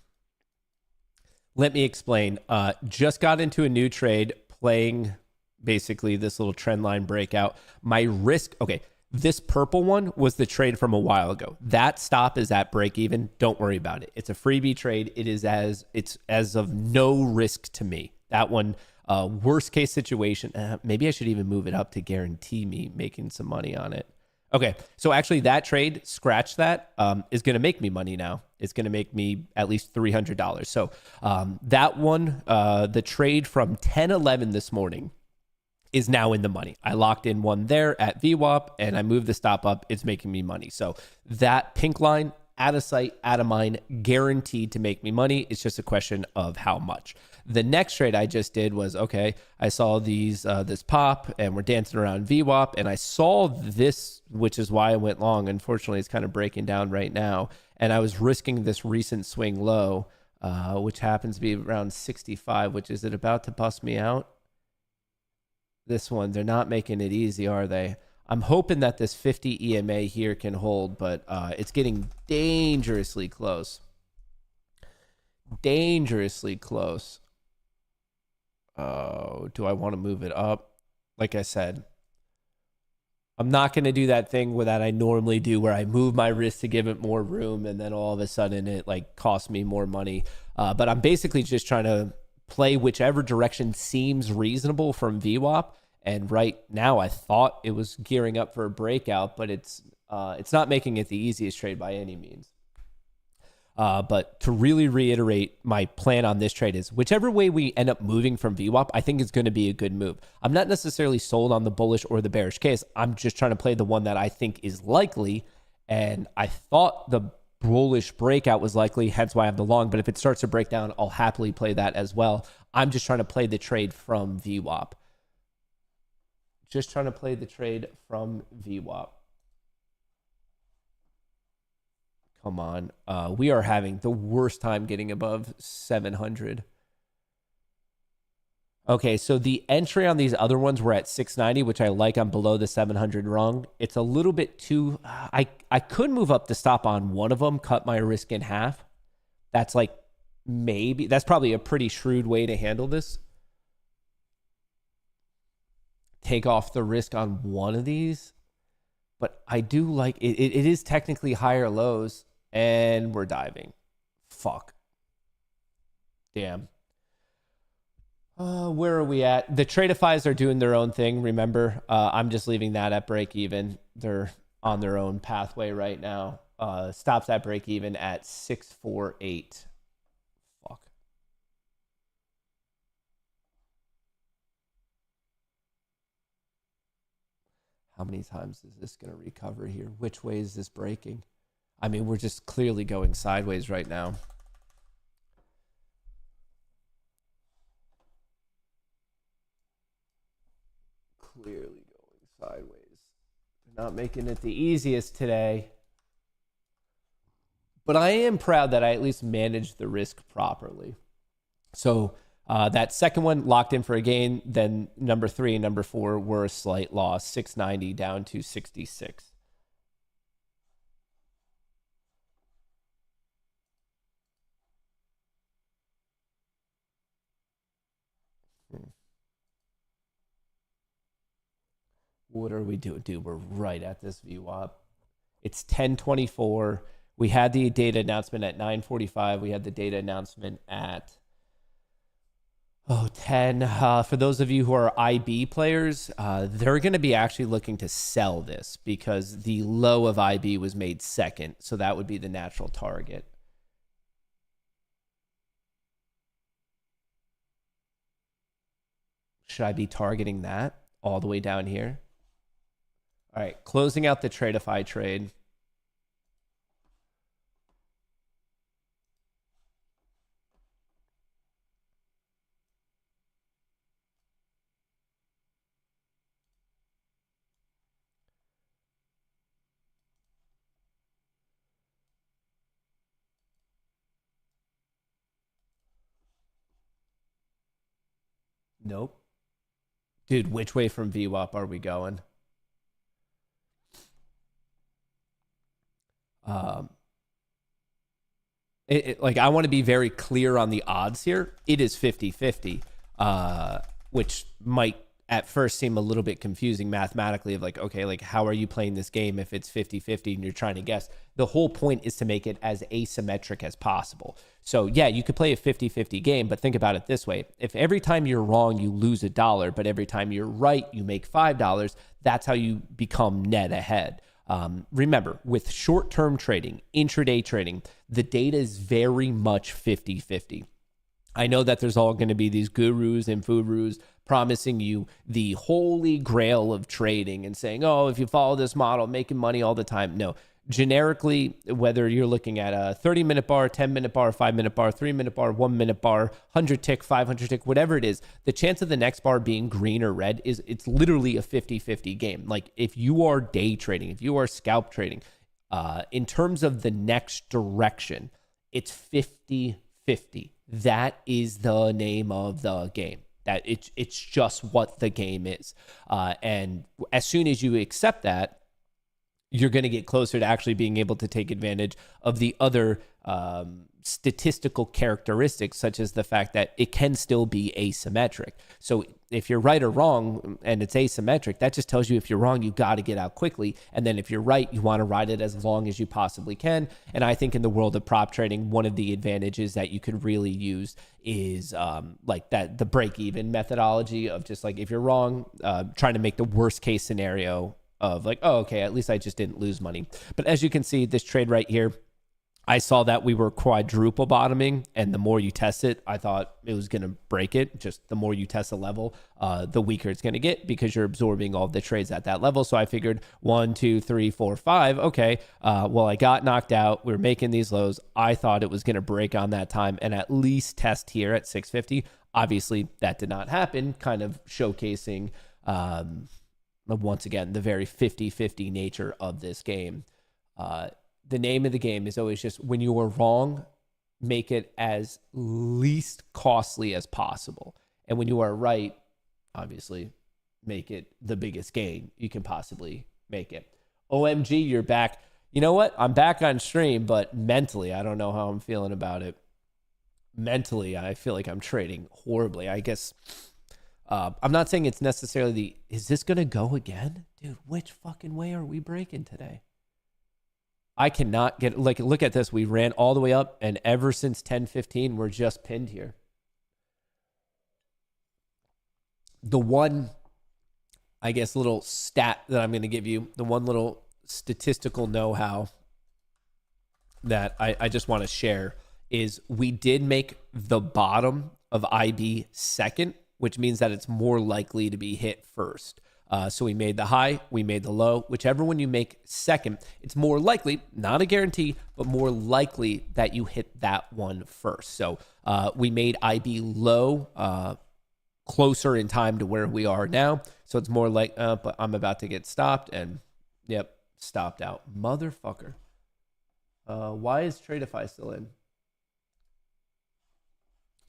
Let me explain. Just got into a new trade playing basically this little trend line breakout. My risk, okay, this purple one was the trade from a while ago. That stop is at break even. Don't worry about it. It's a freebie trade. It's as of no risk to me. That one, worst case situation. Maybe I should even move it up to guarantee me making some money on it. Okay, so actually that trade, scratch that, is going to make me money now. It's going to make me at least $300. So that one, the trade from 10:11 this morning is now in the money. I locked in one there at VWAP and I moved the stop up. It's making me money. So that pink line, out of sight, out of mind, guaranteed to make me money. It's just a question of how much. The next trade I just did was, okay, I saw this pop and we're dancing around VWAP and I saw this, which is why I went long. Unfortunately, it's kind of breaking down right now. And I was risking this recent swing low, which happens to be around 65, which is it about to bust me out? This one, they're not making it easy, are they? I'm hoping that this 50 EMA here can hold, but it's getting dangerously close. Dangerously close. Oh, do I want to move it up? Like I said, I'm not going to do that thing that I normally do where I move my wrist to give it more room and then all of a sudden it like costs me more money. But I'm basically just trying to play whichever direction seems reasonable from VWAP And right now, I thought it was gearing up for a breakout, but it's not making it the easiest trade by any means. But to really reiterate, my plan on this trade is whichever way we end up moving from VWAP, I think is going to be a good move. I'm not necessarily sold on the bullish or the bearish case. I'm just trying to play the one that I think is likely. And I thought the bullish breakout was likely, hence why I have the long. But if it starts to break down, I'll happily play that as well. I'm just trying to play the trade from VWAP. Just trying to play the trade from VWAP. Come on. We are having the worst time getting above 700. Okay, so the entry on these other ones were at 690, which I like. I'm below the 700 rung. It's a little bit too... I could move up the stop on one of them, cut my risk in half. That's like maybe... That's probably a pretty shrewd way to handle this. Take off the risk on one of these. But I do like... It is technically higher lows. And we're diving. Fuck. Damn. Where are we at? The Tradeifys are doing their own thing, remember? I'm just leaving that at break even. They're on their own pathway right now. Stops at break even at 648. Fuck. How many times is this going to recover here? Which way is this breaking? I mean, we're just clearly going sideways right now. Clearly going sideways. They're not making it the easiest today. But I am proud that I at least managed the risk properly. So that second one locked in for a gain. Then number 3 and number 4 were a slight loss. 690 down to 66. What are we doing? Dude, we're right at this VWAP. It's 10:24. We had the data announcement at 9:45. We had the data announcement at 10. For those of you who are IB players, they're going to be actually looking to sell this because the low of IB was made second. So that would be the natural target. Should I be targeting that all the way down here? All right, closing out the Tradeify trade. Nope. Dude, which way from VWAP are we going? Like, I want to be very clear on the odds here. It is 50-50, which might at first seem a little bit confusing mathematically of like, okay, like how are you playing this game if it's 50-50 and you're trying to guess? The whole point is to make it as asymmetric as possible. So yeah, you could play a 50-50 game, but think about it this way. If every time you're wrong, you lose $1, but every time you're right, you make $5, that's how you become net ahead. Remember, with short-term trading, intraday trading, the data is very much 50-50. I know that there's all going to be these gurus and furus promising you the holy grail of trading and saying, oh, if you follow this model, making money all the time. No, generically, whether you're looking at a 30-minute bar, 10-minute bar, 5-minute bar, 3-minute bar, 1-minute bar, 100 tick, 500 tick, whatever it is, the chance of the next bar being green or red it's literally a 50-50 game. Like if you are day trading, if you are scalp trading, in terms of the next direction, it's 50-50. That is the name of the game. That it's just what the game is. And as soon as you accept that, you're going to get closer to actually being able to take advantage of the other statistical characteristics, such as the fact that it can still be asymmetric. So if you're right or wrong and it's asymmetric, that just tells you if you're wrong, you got to get out quickly. And then if you're right, you want to ride it as long as you possibly can. And I think in the world of prop trading, one of the advantages that you could really use is like that, the break even methodology of just like, if you're wrong, trying to make the worst case scenario of like, oh, okay, at least I just didn't lose money. But as you can see, this trade right here, I saw that we were quadruple bottoming, and the more you test it, I thought it was going to break it. Just the more you test a level, the weaker it's going to get because you're absorbing all of the trades at that level. So I figured 1, 2, 3, 4, 5. Okay, well, I got knocked out. We were making these lows. I thought it was going to break on that time and at least test here at 650. Obviously, that did not happen, kind of showcasing, once again, the very 50-50 nature of this game. The name of the game is always just, when you are wrong, make it as least costly as possible. And when you are right, obviously, make it the biggest gain you can possibly make it. OMG, you're back. You know what? I'm back on stream, but mentally, I don't know how I'm feeling about it. Mentally, I feel like I'm trading horribly. I guess I'm not saying it's necessarily is this going to go again? Dude, which fucking way are we breaking today? I cannot get, like, look at this. We ran all the way up, and ever since 10:15, we're just pinned here. The one, I guess, little stat that I'm going to give you, the one little statistical know-how that I just want to share is we did make the bottom of IB second, which means that it's more likely to be hit first. So we made the high, we made the low. Whichever one you make second, it's more likely, not a guarantee, but more likely that you hit that one first. So we made IB low closer in time to where we are now. So it's more like, but I'm about to get stopped, and yep, stopped out. Motherfucker. Why is Tradeify still in?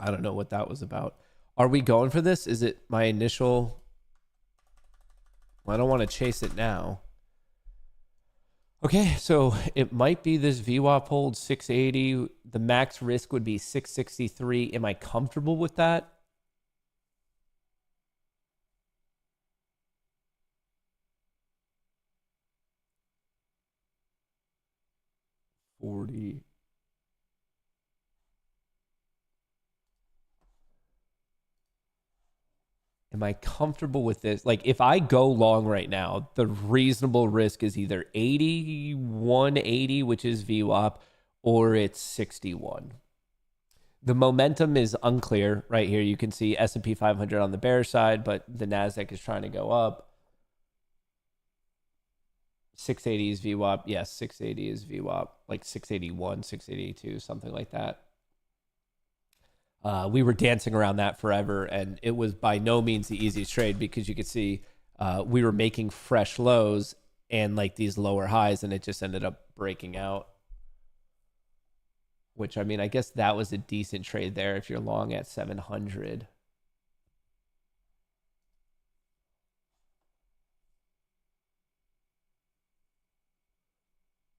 I don't know what that was about. Are we going for this? Is it my initial... I don't want to chase it now. Okay, so it might be this VWAP hold 680. The max risk would be 663. Am I comfortable with that? $40. Am I comfortable with this? Like, if I go long right now, the reasonable risk is either 80, 180, which is VWAP, or it's 61. The momentum is unclear right here. You can see S&P 500 on the bear side, but the NASDAQ is trying to go up. 680 is VWAP. Yes, 680 is VWAP. Like 681, 682, something like that. We were dancing around that forever, and it was by no means the easiest trade because you could see we were making fresh lows and like these lower highs, and it just ended up breaking out. Which, I mean, I guess that was a decent trade there if you're long at 700.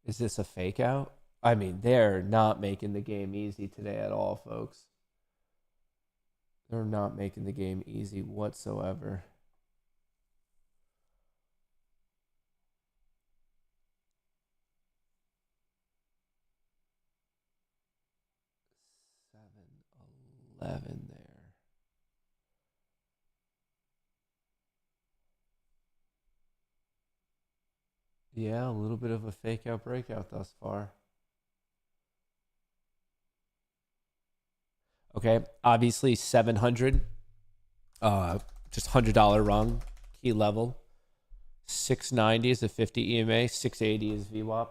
Is this a fake out? I mean, they're not making the game easy today at all, folks. They're not making the game easy whatsoever. $7.11 there. Yeah, a little bit of a fake out breakout thus far. Okay, obviously 700, just $100 rung, key level. 690 is a 50 EMA, 680 is VWAP.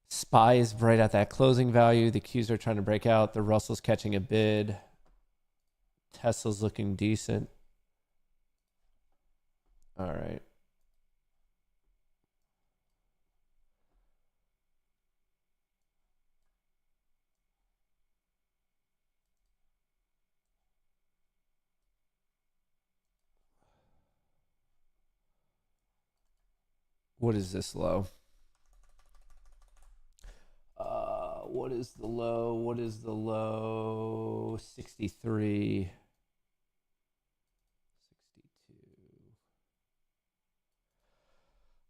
SPY is right at that closing value. The Qs are trying to break out. The Russell's catching a bid. Tesla's looking decent. All right. What is this low? What is the low? What is the low? 63. 62.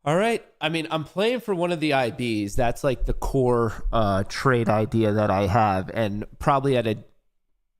All right. I mean, I'm playing for one of the IBs. That's like the core trade idea that I have, and probably at a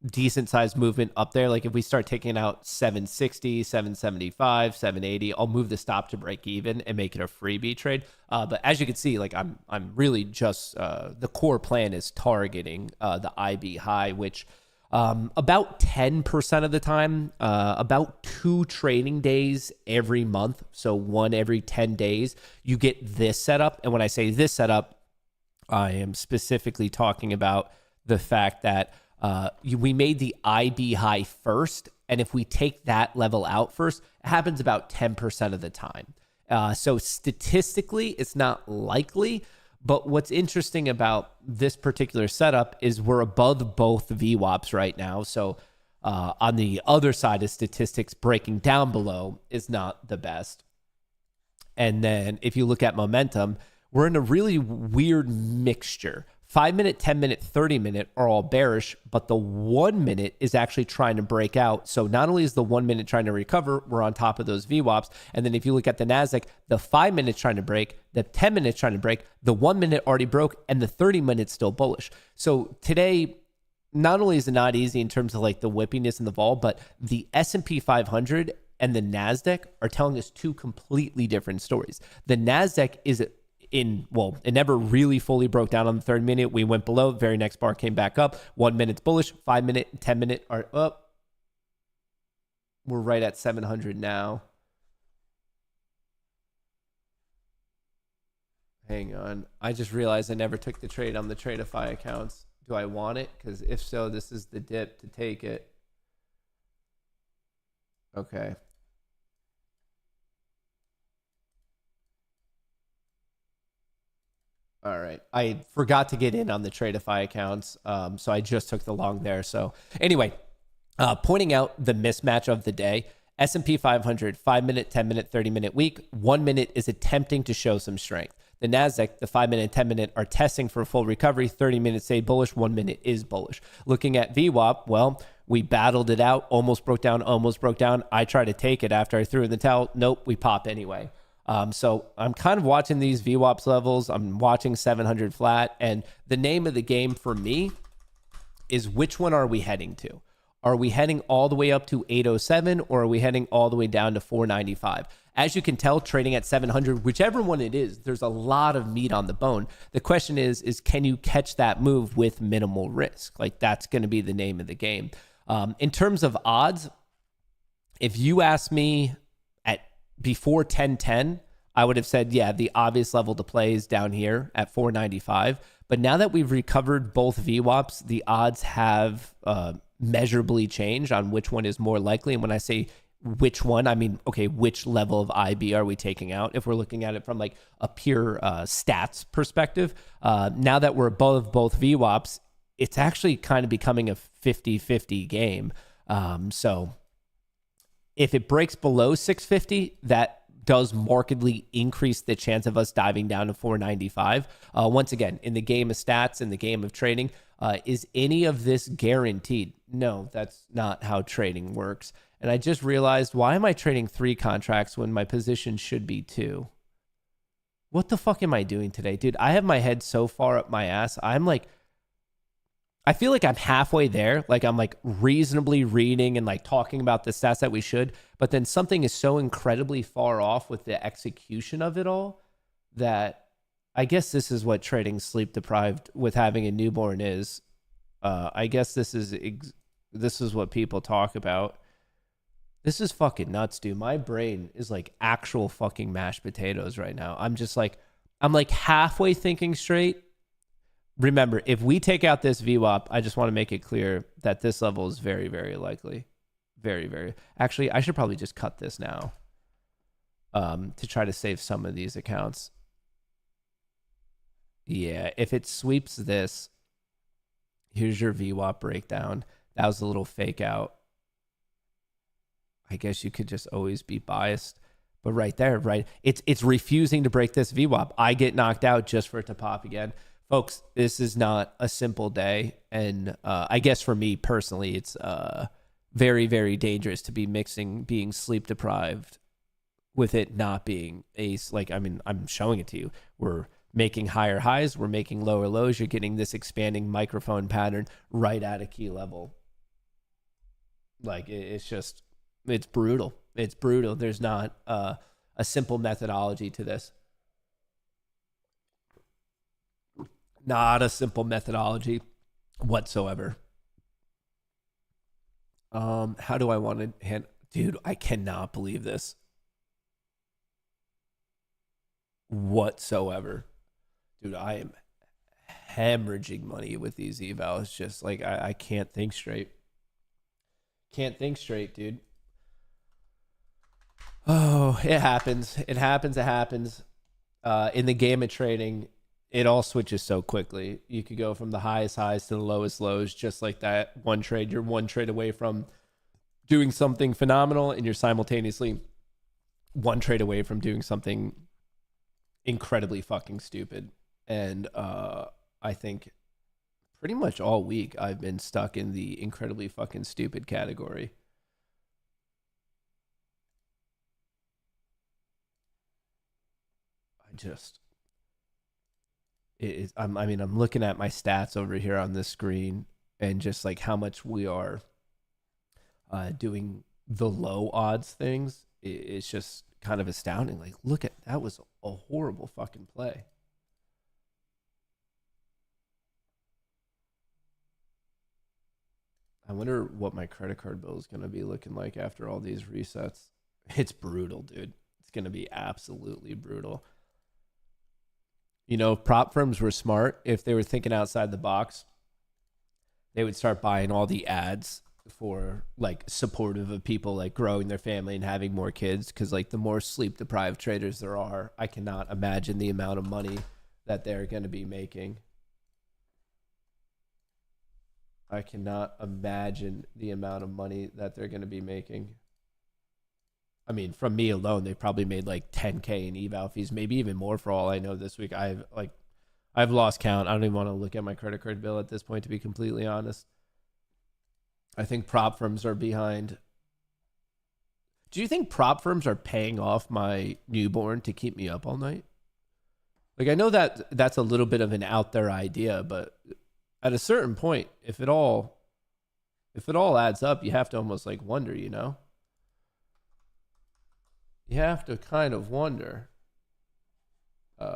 decent sized movement up there. Like if we start taking out 760, 775, 780, I'll move the stop to break even and make it a freebie trade. But as you can see, like I'm really just the core plan is targeting the IB high, which about 10% of the time, about 2 trading days every month, so one every 10 days, you get this setup. And when I say this setup, I am specifically talking about the fact that we made the IB high first, and if we take that level out first, it happens about 10% of the time. So statistically, it's not likely, but what's interesting about this particular setup is we're above both VWAPs right now. So on the other side of statistics, breaking down below is not the best. And then if you look at momentum, we're in a really weird mixture. 5 minute, 10 minute, 30 minute are all bearish, but the 1 minute is actually trying to break out. So not only is the 1 minute trying to recover, we're on top of those VWAPs. And then if you look at the NASDAQ, the 5 minutes trying to break, the 10 minutes trying to break, the 1 minute already broke, and the 30 minutes still bullish. So today, not only is it not easy in terms of like the whippiness and the vol, but the S&P 500 and the NASDAQ are telling us 2 completely different stories. The NASDAQ is it never really fully broke down on the 3rd minute. We went below, very next bar came back up. 1 minute's bullish, 5 minute, 10 minute are up. We're right at 700 now. Hang on. I just realized I never took the trade on the Tradeify accounts. Do I want it? Because if so, this is the dip to take it. Okay. All right. I forgot to get in on the Tradeify accounts, so I just took the long there. So anyway, pointing out the mismatch of the day, S&P 500, 5 minute, 10 minute, 30 minute week, 1 minute is attempting to show some strength. The NASDAQ, the 5 minute, 10 minute are testing for a full recovery. 30 minutes stay bullish, 1 minute is bullish. Looking at VWAP, well, we battled it out, almost broke down. I tried to take it after I threw in the towel. Nope, we pop anyway. So I'm kind of watching these VWAPs levels. I'm watching 700 flat. And the name of the game for me is which one are we heading to? Are we heading all the way up to 807 or are we heading all the way down to 495? As you can tell, trading at 700, whichever one it is, there's a lot of meat on the bone. The question is can you catch that move with minimal risk? Like that's going to be the name of the game. In terms of odds, if you ask me before 1010, I would have said, yeah, the obvious level to play is down here at 495. But now that we've recovered both VWAPs, the odds have measurably changed on which one is more likely. And when I say which one, I mean, okay, which level of IB are we taking out? If we're looking at it from like a pure stats perspective, now that we're above both VWAPs, it's actually kind of becoming a 50-50 game. So if it breaks below 650, that does markedly increase the chance of us diving down to 495. Once again, in the game of stats, in the game of trading, is any of this guaranteed? No, that's not how trading works. And I just realized, why am I trading 3 contracts when my position should be 2? What the fuck am I doing today? Dude, I have my head so far up my ass. I feel like I'm halfway there. Like I'm like reasonably reading and like talking about the stats that we should, but then something is so incredibly far off with the execution of it all that I guess this is what trading sleep deprived with having a newborn is. I guess this is what people talk about. This is fucking nuts, dude. My brain is like actual fucking mashed potatoes right now. I'm like halfway thinking straight. Remember, if we take out this VWAP, I just want to make it clear that this level is very, very likely. Very, very. Actually, I should probably just cut this now to try to save some of these accounts. Yeah, if it sweeps this, here's your VWAP breakdown. That was a little fake out. I guess you could just always be biased. But right there, right, it's refusing to break this VWAP. I get knocked out just for it to pop again. Folks, this is not a simple day. And I guess for me personally, it's very, very dangerous to be mixing being sleep deprived with it not being like, I mean, I'm showing it to you. We're making higher highs, we're making lower lows. You're getting this expanding microphone pattern right at a key level. Like, it's brutal. It's brutal. There's not a simple methodology to this. Not a simple methodology whatsoever. How do I want to dude, I cannot believe this whatsoever. Dude, I am hemorrhaging money with these evals. Just like, I can't think straight. Can't think straight, dude. Oh, it happens. It happens. In the game of trading, it all switches so quickly. You could go from the highest highs to the lowest lows just like that. One trade, you're one trade away from doing something phenomenal, and you're simultaneously one trade away from doing something incredibly fucking stupid. And I think pretty much all week I've been stuck in the incredibly fucking stupid category. I'm looking at my stats over here on this screen, and just like how much we are doing the low odds things. It's just kind of astounding. Like, look at that, was a horrible fucking play. I wonder what my credit card bill is going to be looking like after all these resets. It's brutal, dude. It's going to be absolutely brutal. You know, if prop firms were smart, if they were thinking outside the box, they would start buying all the ads for like supportive of people like growing their family and having more kids. Because like the more sleep deprived traders there are, I cannot imagine the amount of money that they're going to be making. I cannot imagine the amount of money that they're going to be making. I mean, from me alone, they probably made like 10K in eval fees, maybe even more for all I know this week. I've lost count. I don't even want to look at my credit card bill at this point, to be completely honest. I think prop firms are behind. Do you think prop firms are paying off my newborn to keep me up all night? Like, I know that that's a little bit of an out there idea, but at a certain point, if it all adds up, you have to almost like wonder, you know? You have to kind of wonder. What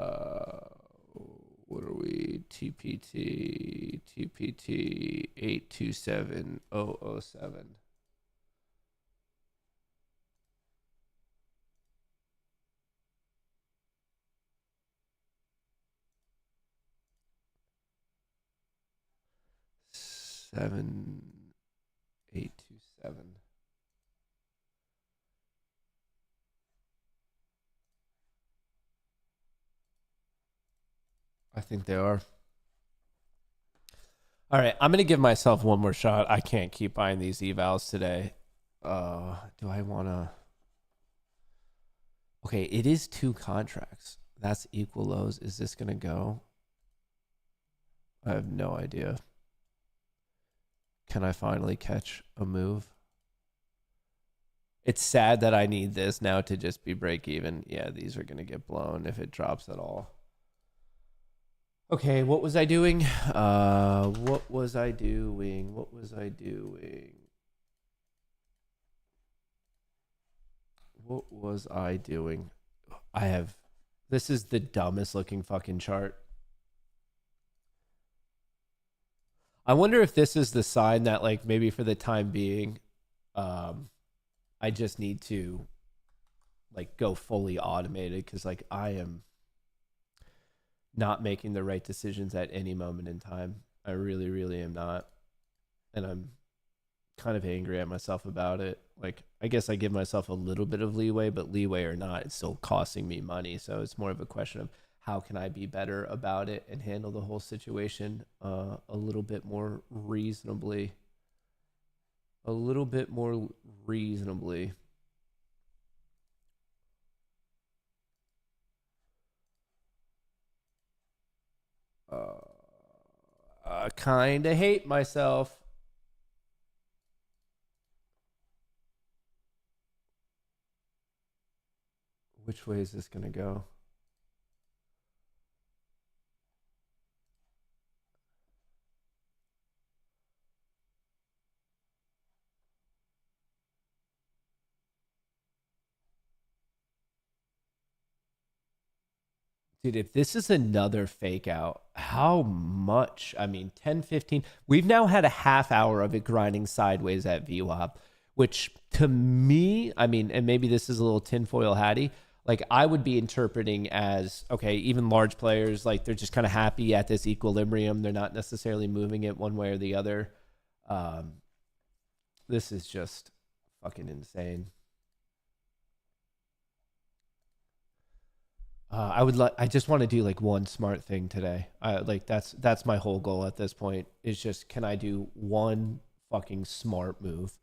are we? TPT 827007. Seven 827. I think they are. All right, I'm gonna give myself one more shot. I can't keep buying these evals today. Do I want to? Okay, it is 2 contracts. That's equal lows. Is this gonna go? I have no idea. Can I finally catch a move? It's sad that I need this now to just be break even. Yeah, these are gonna get blown if it drops at all. Okay, what was I doing? What was I doing? This is the dumbest looking fucking chart. I wonder if this is the sign that like maybe for the time being, I just need to like go fully automated, because like I am not making the right decisions at any moment in time. I really, really am not. And I'm kind of angry at myself about it. Like, I guess I give myself a little bit of leeway, but leeway or not, it's still costing me money. So it's more of a question of how can I be better about it and handle the whole situation a little bit more reasonably. Kind of hate myself. Which way is this going to go? Dude, if this is another fake out, how much? I mean, 10, 15. We've now had a half hour of it grinding sideways at VWAP, which to me, I mean, and maybe this is a little tinfoil hatty, like I would be interpreting as, okay, even large players, like they're just kind of happy at this equilibrium. They're not necessarily moving it one way or the other. Um, this is just fucking insane. I just want to do like one smart thing today. Like that's my whole goal at this point is just can I do one fucking smart move?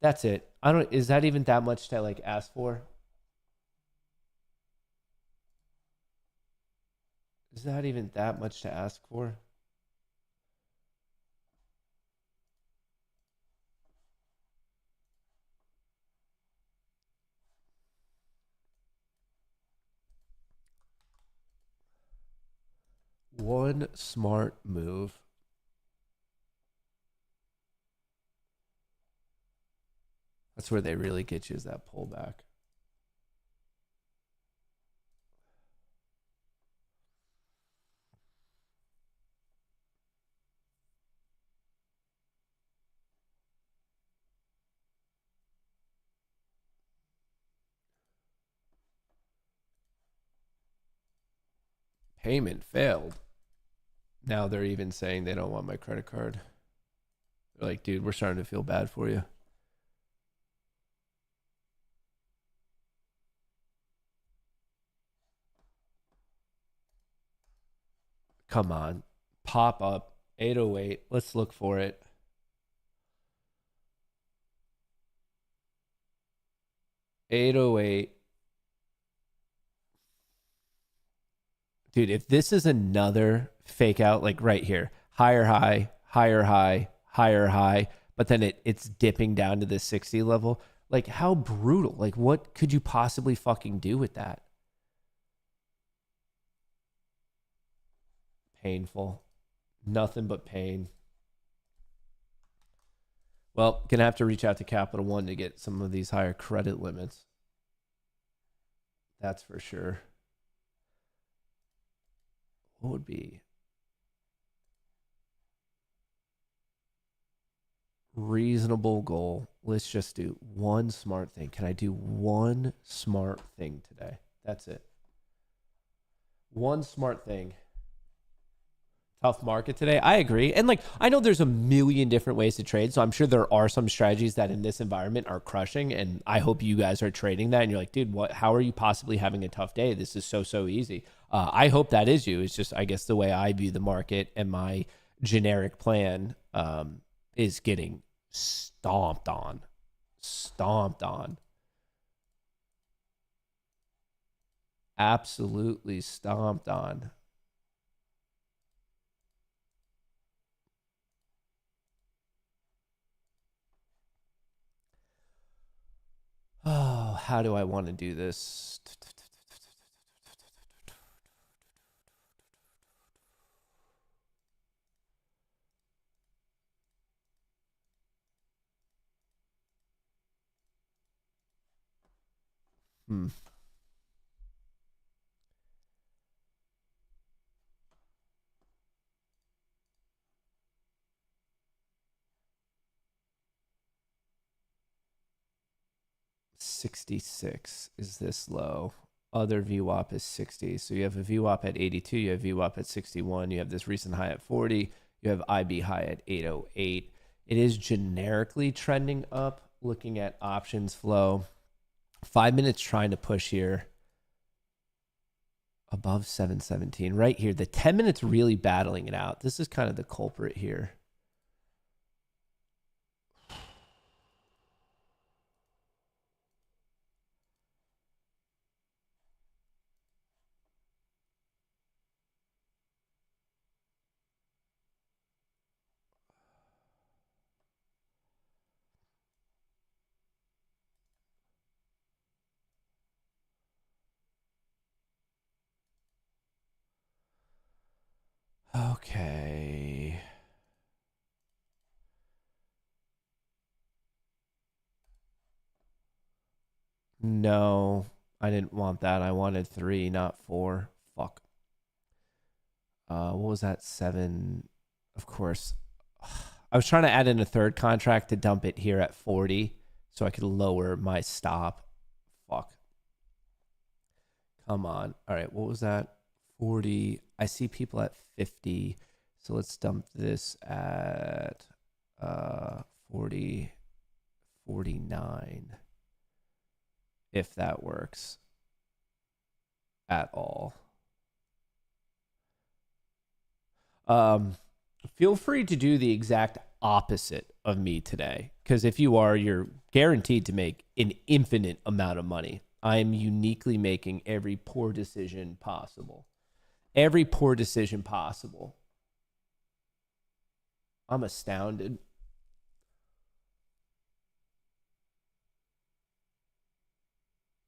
That's it. I don't. Is that even that much to like ask for? Is that even that much to ask for? One smart move. That's where they really get you is that pullback. Payment failed. Now they're even saying they don't want my credit card. They're like, dude, we're starting to feel bad for you. Come on. Pop up 808. Let's look for it. 808. Dude, if this is another fake out, like right here, higher high, higher high, higher high, but then it's dipping down to the 60 level, like how brutal. Like what could you possibly fucking do with that? Painful. Nothing but pain. Well, gonna have to reach out to Capital One to get some of these higher credit limits. That's for sure. What would be reasonable goal? Let's just do one smart thing. Can I do one smart thing today? That's it. One smart thing. Tough market today. I agree. And like, I know there's a million different ways to trade. So I'm sure there are some strategies that in this environment are crushing. And I hope you guys are trading that. And you're like, dude, what, how are you possibly having a tough day? This is so easy. I hope that is you. It's just, I guess the way I view the market and my generic plan is getting stomped on, stomped on, absolutely stomped on. Oh, how do I want to do this? Hmm. 66 is this low. Other VWAP is 60. So you have a VWAP at 82, you have VWAP at 61, you have this recent high at 40, you have IB high at 808. It is generically trending up. Looking at options flow, 5 minutes trying to push here above 717 right here. The 10 minutes really battling it out. This is kind of the culprit here. Okay. No, I didn't want that. I wanted 3, not 4. Fuck. What was that? 7. Of course. I was trying to add in a third contract to dump it here at 40 so I could lower my stop. Fuck. Come on. All right, what was that? 40. I see people at 50. So let's dump this at 40, 49. If that works at all. Feel free to do the exact opposite of me today, because if you are, you're guaranteed to make an infinite amount of money. I am uniquely making every poor decision possible. Every poor decision possible. I'm astounded.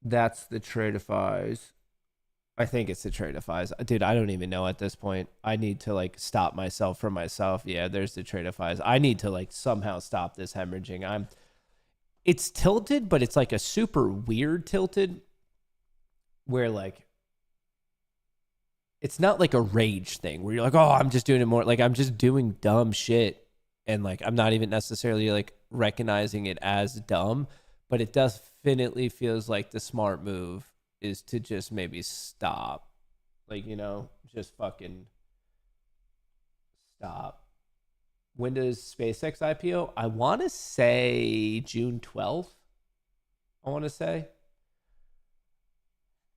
That's the trade-ifies. I think it's the trade-ifies. Dude, I don't even know at this point. I need to like stop myself from myself. Yeah, there's the trade-ifies. I need to like somehow stop this hemorrhaging. It's tilted, but it's like a super weird tilted where like it's not like a rage thing where you're like, oh, I'm just doing it more. Like I'm just doing dumb shit. And like I'm not even necessarily like recognizing it as dumb, but it definitely feels like the smart move is to just maybe stop. Like, you know, just fucking stop. When does SpaceX IPO? I want to say June 12th. I want to say.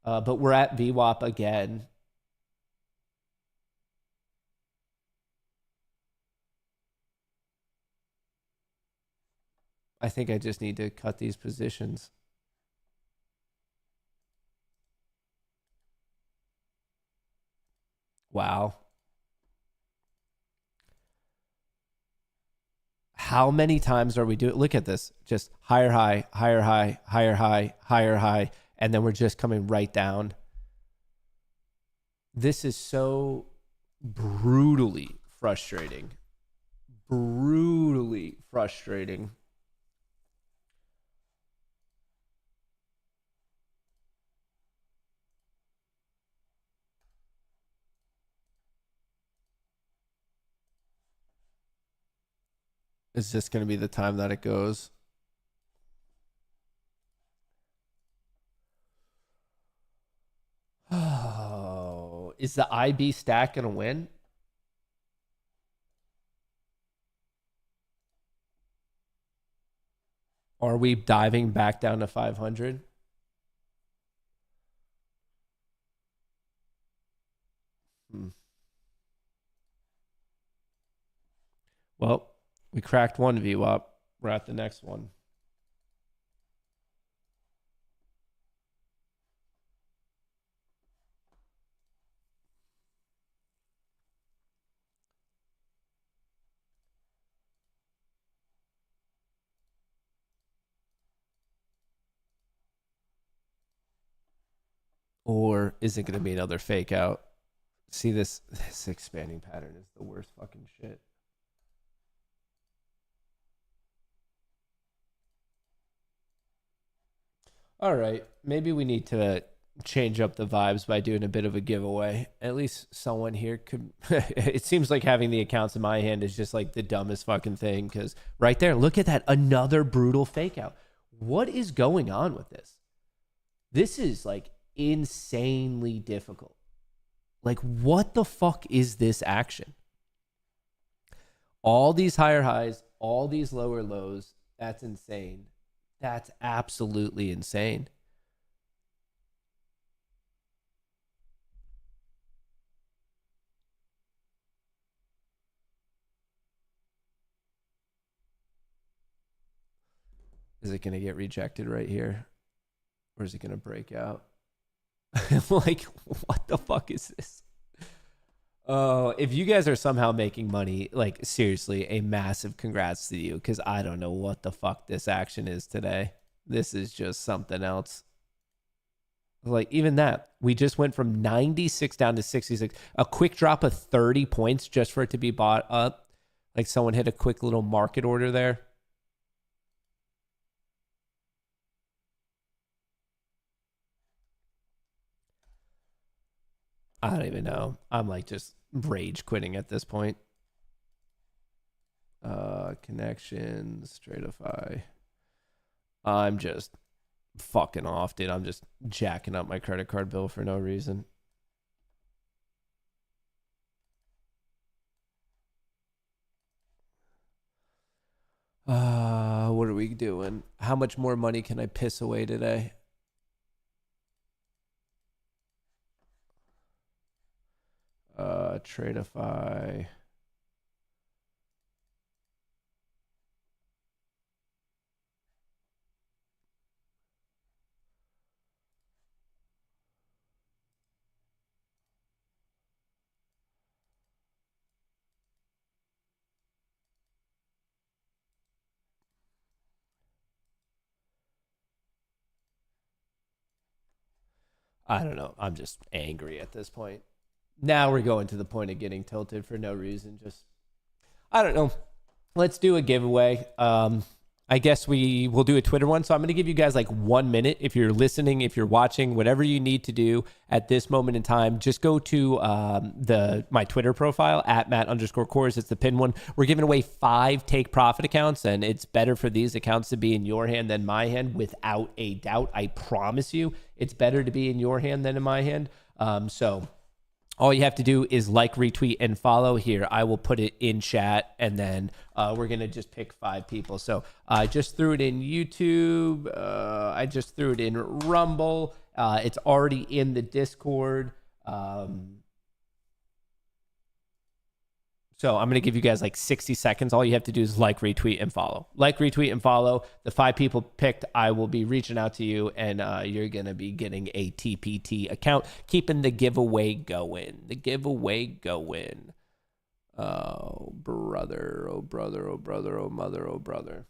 But we're at VWAP again. I think I just need to cut these positions. Wow. How many times are we doing? Look at this. Just higher high, higher high, higher high, higher high. And then we're just coming right down. This is so brutally frustrating. Brutally frustrating. Is this going to be the time that it goes? Oh, is the IB stack going to win? Are we diving back down to 500? Well, we cracked one VWAP. We're at the next one. Or is it going to be another fake out? See, this expanding pattern is the worst fucking shit. All right. Maybe we need to change up the vibes by doing a bit of a giveaway. At least someone here could. It seems like having the accounts in my hand is just like the dumbest fucking thing. Because right there, look at that. Another brutal fake out. What is going on with this? This is like insanely difficult. Like, what the fuck is this action? All these higher highs, all these lower lows. That's insane. That's absolutely insane. Is it going to get rejected right here? Or is it going to break out? Like, what the fuck is this? Oh, if you guys are somehow making money, like, seriously, a massive congrats to you, because I don't know what the fuck this action is today. This is just something else. Like even that, we just went from 96 down to 66. A quick drop of 30 points just for it to be bought up. Like someone hit a quick little market order there. I don't even know. I'm like just rage quitting at this point. Connections, Stratify. I'm just fucking off, dude. I'm just jacking up my credit card bill for no reason. What are we doing? How much more money can I piss away today? Tradeify. I don't know. I'm just angry at this point. Now we're going to the point of getting tilted for no reason. Just, I don't know. Let's do a giveaway. I guess we will do a Twitter one. So I'm going to give you guys like 1 minute. If you're listening, if you're watching, whatever you need to do at this moment in time, just go to my Twitter profile at Matt_Kohrs. It's the pin one. We're giving away 5 take profit accounts, and it's better for these accounts to be in your hand than my hand without a doubt. I promise you, it's better to be in your hand than in my hand. So all you have to do is like, retweet, and follow here. I will put it in chat, and then we're going to just pick 5 people. So I just threw it in YouTube. I just threw it in Rumble. It's already in the Discord. So I'm going to give you guys like 60 seconds. All you have to do is like, retweet, and follow. Like, retweet, and follow. The 5 people picked, I will be reaching out to you, and you're going to be getting a TPT account, keeping the giveaway going. The giveaway going. Oh, brother. Oh, brother. Oh, brother. Oh, mother. Oh, brother.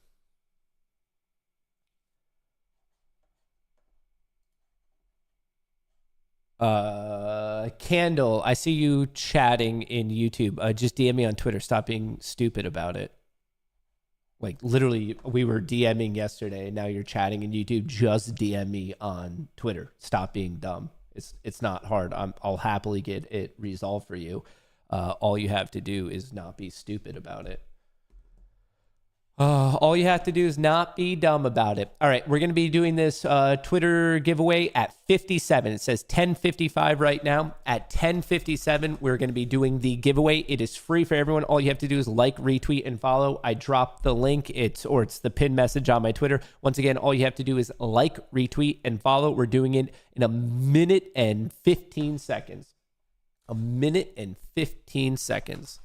Candle, I see you chatting in YouTube. Just DM me on Twitter. Stop being stupid about it. Like literally, we were DMing yesterday, and now you're chatting in YouTube. Just DM me on Twitter. Stop being dumb. It's not hard. I'll happily get it resolved for you. All you have to do is not be stupid about it. All you have to do is not be dumb about it. All right, we're going to be doing this Twitter giveaway at 57. It says 10:55 right now. At 10:57, we're going to be doing the giveaway. It is free for everyone. All you have to do is like, retweet, and follow. I dropped the link. It's the pinned message on my Twitter. Once again, all you have to do is like, retweet, and follow. We're doing it in a minute and 15 seconds. A minute and 15 seconds.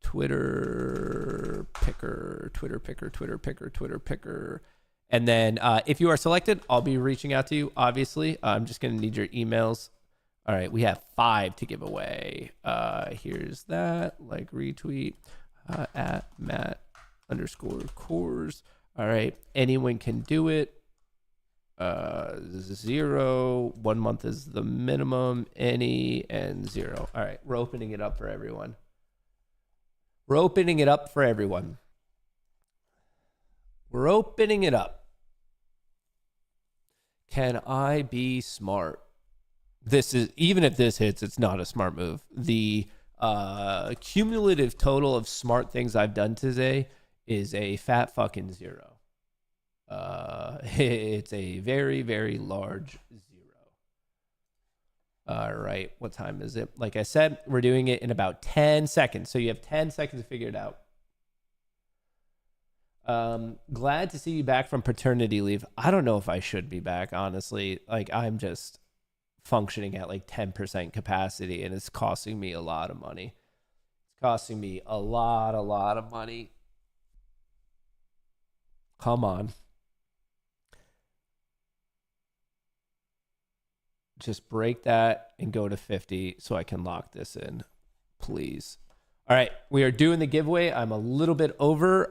Twitter picker. And then if you are selected, I'll be reaching out to you, obviously. I'm just going to need your emails. All right, we have 5 to give away. Here's that. Like, retweet at Matt_Kohrs. All right, anyone can do it. 0. 1 month is the minimum. Any, and 0. All right, we're opening it up for everyone. We're opening it up for everyone. We're opening it up. Can I be smart? This is, even if this hits, it's not a smart move. The cumulative total of smart things I've done today is a fat fucking 0. It's a very, very large 0. All right, what time is it? Like I said, we're doing it in about 10 seconds. So you have 10 seconds to figure it out. Glad to see you back from paternity leave. I don't know if I should be back, honestly. Like, I'm just functioning at like 10% capacity, and it's costing me a lot of money. It's costing me a lot of money. Come on. Just break that and go to 50 so I can lock this in, please. All right, we are doing the giveaway. I'm a little bit over.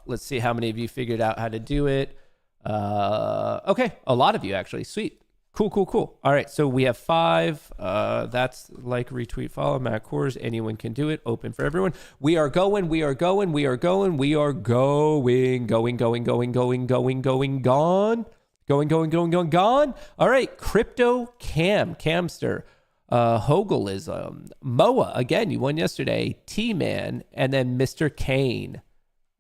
Let's see how many of you figured out how to do it. Okay, a lot of you actually. Sweet. Cool. All right, so we have 5. That's like, retweet, follow, Matt Kohrs. Anyone can do it. Open for everyone. We are going. Gone. All right, Crypto Camster. Hogelism. Moa, again, you won yesterday. T-Man, and then Mr. Kane.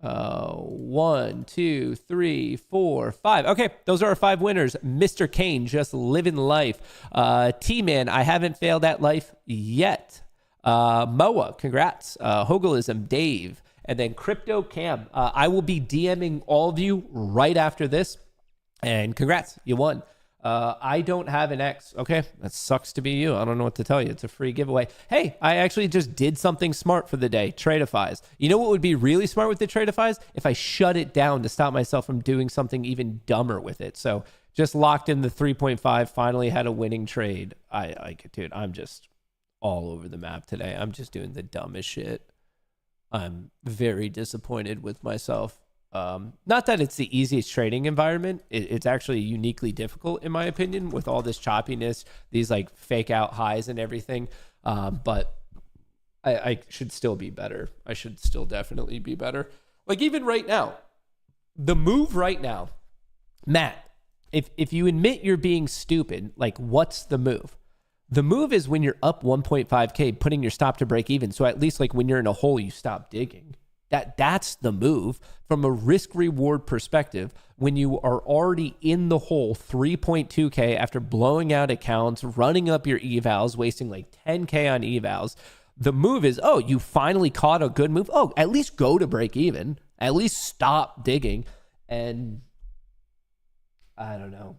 1, 2, 3, 4, 5. Okay, those are our 5 winners. Mr. Kane, just living life. T-Man, I haven't failed at life yet. Moa, congrats. Hogelism, Dave, and then Crypto Cam. I will be DMing all of you right after this, and congrats, you won. I don't have an X. Okay, that sucks to be you. I don't know what to tell you. It's a free giveaway. Hey, I actually just did something smart for the day. Tradeifys. You know what would be really smart with the Tradeifys? If I shut it down to stop myself from doing something even dumber with it. So just locked in the 3.5. Finally had a winning trade. Dude, I'm just all over the map today. I'm just doing the dumbest shit. I'm very disappointed with myself. Not that it's the easiest trading environment. It's actually uniquely difficult, in my opinion, with all this choppiness, these like fake out highs and everything. But I should still be better. I should still definitely be better. Like even right now, the move right now, Matt, if you admit you're being stupid, like what's the move? The move is when you're up 1.5K, putting your stop to break even. So at least like when you're in a hole, you stop digging. That's the move from a risk reward perspective. When you are already in the hole 3.2K after blowing out accounts, running up your evals, wasting like 10K on evals, the move is, oh, you finally caught a good move. Oh, at least go to break even. At least stop digging. And I don't know.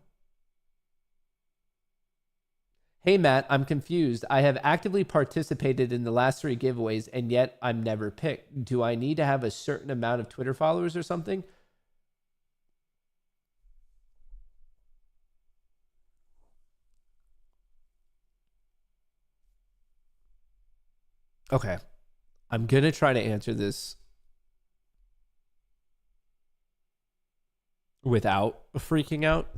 Hey, Matt, I'm confused. I have actively participated in the last 3 giveaways, and yet I'm never picked. Do I need to have a certain amount of Twitter followers or something? Okay. I'm going to try to answer this without freaking out.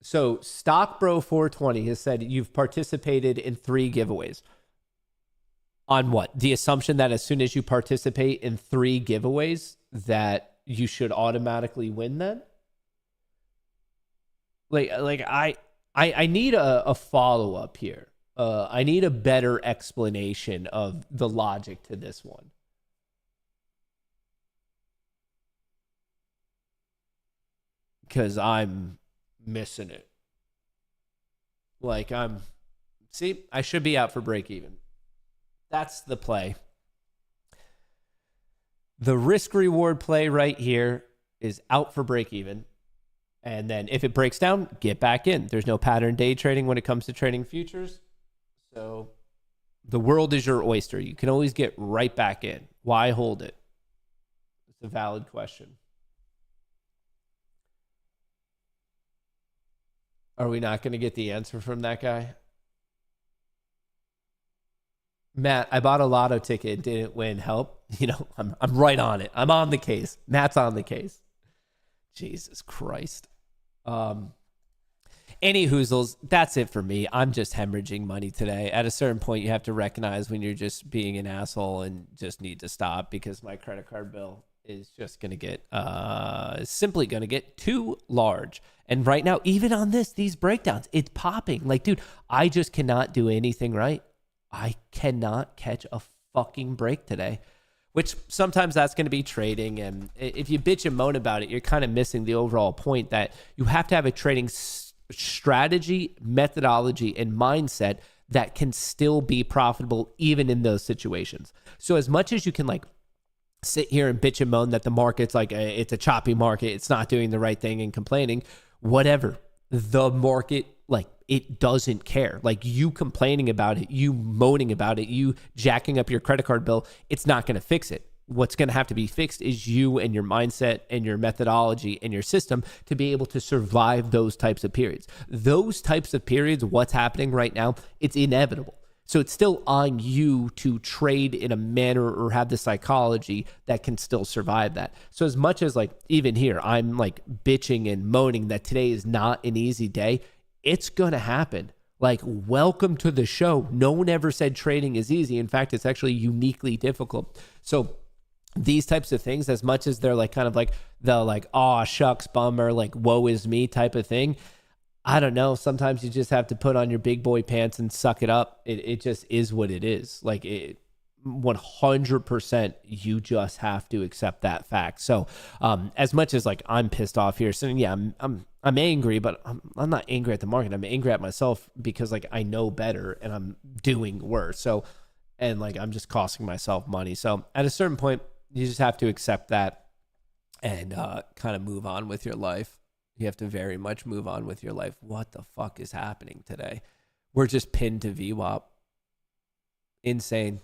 So StockBro420 has said you've participated in 3 giveaways. On what? The assumption that as soon as you participate in 3 giveaways, that you should automatically win then? I need a follow-up here. I need a better explanation of the logic to this one. Because I'm missing it. I should be out for break even. That's the play. The risk reward play right here is out for break even. And then if it breaks down, get back in. There's no pattern day trading when it comes to trading futures. So the world is your oyster. You can always get right back in. Why hold it? It's a valid question. Are we not going to get the answer from that guy? Matt, I bought a lotto ticket, didn't win. Help? I'm right on it. I'm on the case. Matt's on the case. Jesus Christ. Any hoozles, that's it for me. I'm just hemorrhaging money today. At a certain point, you have to recognize when you're just being an asshole and just need to stop, because my credit card bill is just going to get simply going to get too large. And right now, even on these breakdowns, it's popping. Like, dude, I just cannot do anything right. I cannot catch a fucking break today, which sometimes that's going to be trading. And if you bitch and moan about it, you're kind of missing the overall point that you have to have a trading strategy, methodology, and mindset that can still be profitable even in those situations. So as much as you can sit here and bitch and moan that the market's it's a choppy market, it's not doing the right thing and complaining, whatever. The market, it doesn't care. You complaining about it, you moaning about it, you jacking up your credit card bill, it's not going to fix it. What's going to have to be fixed is you and your mindset and your methodology and your system to be able to survive those types of periods. Those types of periods, what's happening right now, it's inevitable. So it's still on you to trade in a manner or have the psychology that can still survive that. So as much as like even here, I'm like bitching and moaning that today is not an easy day, it's going to happen. Like, welcome to the show. No one ever said trading is easy. In fact, it's actually uniquely difficult. So these types of things, as much as they're like kind of like the like, oh, shucks, bummer, like woe is me type of thing, I don't know. Sometimes you just have to put on your big boy pants and suck it up. It just is what it is. Like 100%, you just have to accept that fact. So as much as like I'm pissed off here, so yeah, I'm angry, but I'm not angry at the market. I'm angry at myself because like I know better and I'm doing worse. So, and like I'm just costing myself money. So at a certain point, you just have to accept that and kind of move on with your life. You have to very much move on with your life. What the fuck is happening today? We're just pinned to VWAP. Insane.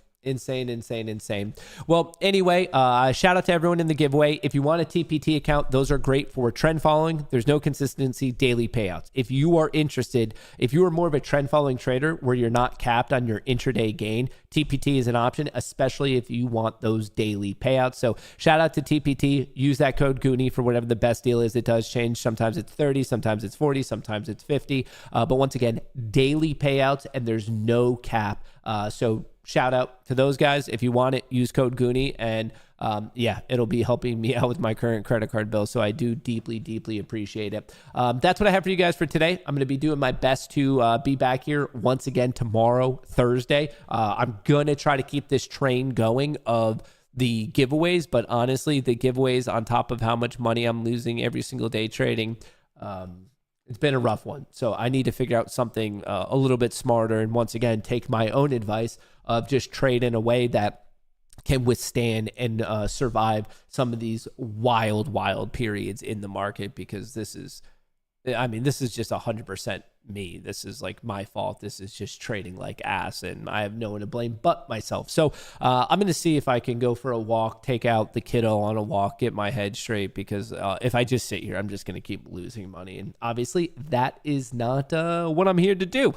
Well, anyway, shout out to everyone in the giveaway. If you want a TPT account, those are great for trend following. There's no consistency, daily payouts. If you are interested, if you are more of a trend following trader where you're not capped on your intraday gain, TPT is an option, especially if you want those daily payouts. So shout out to TPT. Use that code Goonie for whatever the best deal is. It does change. Sometimes it's 30, sometimes it's 40, sometimes it's 50. But once again, daily payouts and there's no cap. So shout out to those guys. If you want it, use code Goonie, and yeah, it'll be helping me out with my current credit card bill. So I do deeply appreciate it. That's what I have for you guys for today. I'm going to be doing my best to be back here once again tomorrow, Thursday. I'm going to try to keep this train going of the giveaways, but honestly, the giveaways on top of how much money I'm losing every single day trading, it's been a rough one. So I need to figure out something a little bit smarter and once again, take my own advice of just trade in a way that can withstand and survive some of these wild periods in the market, because this is just 100% me. This is like my fault. This is just trading like ass, and I have no one to blame but myself. So I'm going to see if I can go for a walk, take out the kiddo on a walk, get my head straight, because if I just sit here, I'm just going to keep losing money. And obviously that is not what I'm here to do.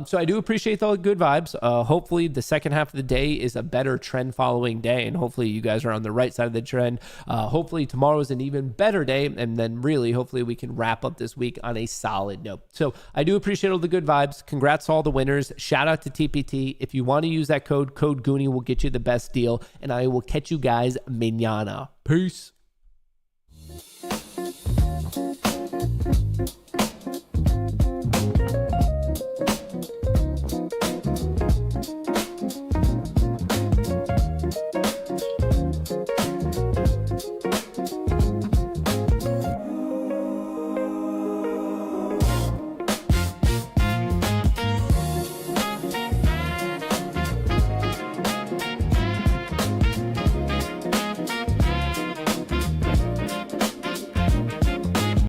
So I do appreciate all the good vibes. Hopefully the second half of the day is a better trend following day, and hopefully you guys are on the right side of the trend. Hopefully tomorrow is an even better day, and then really hopefully we can wrap up this week on a solid note. So I do appreciate all the good vibes. Congrats to all the winners. Shout out to TPT. If you want to use that code Goonie will get you the best deal, and I will catch you guys mañana. Peace.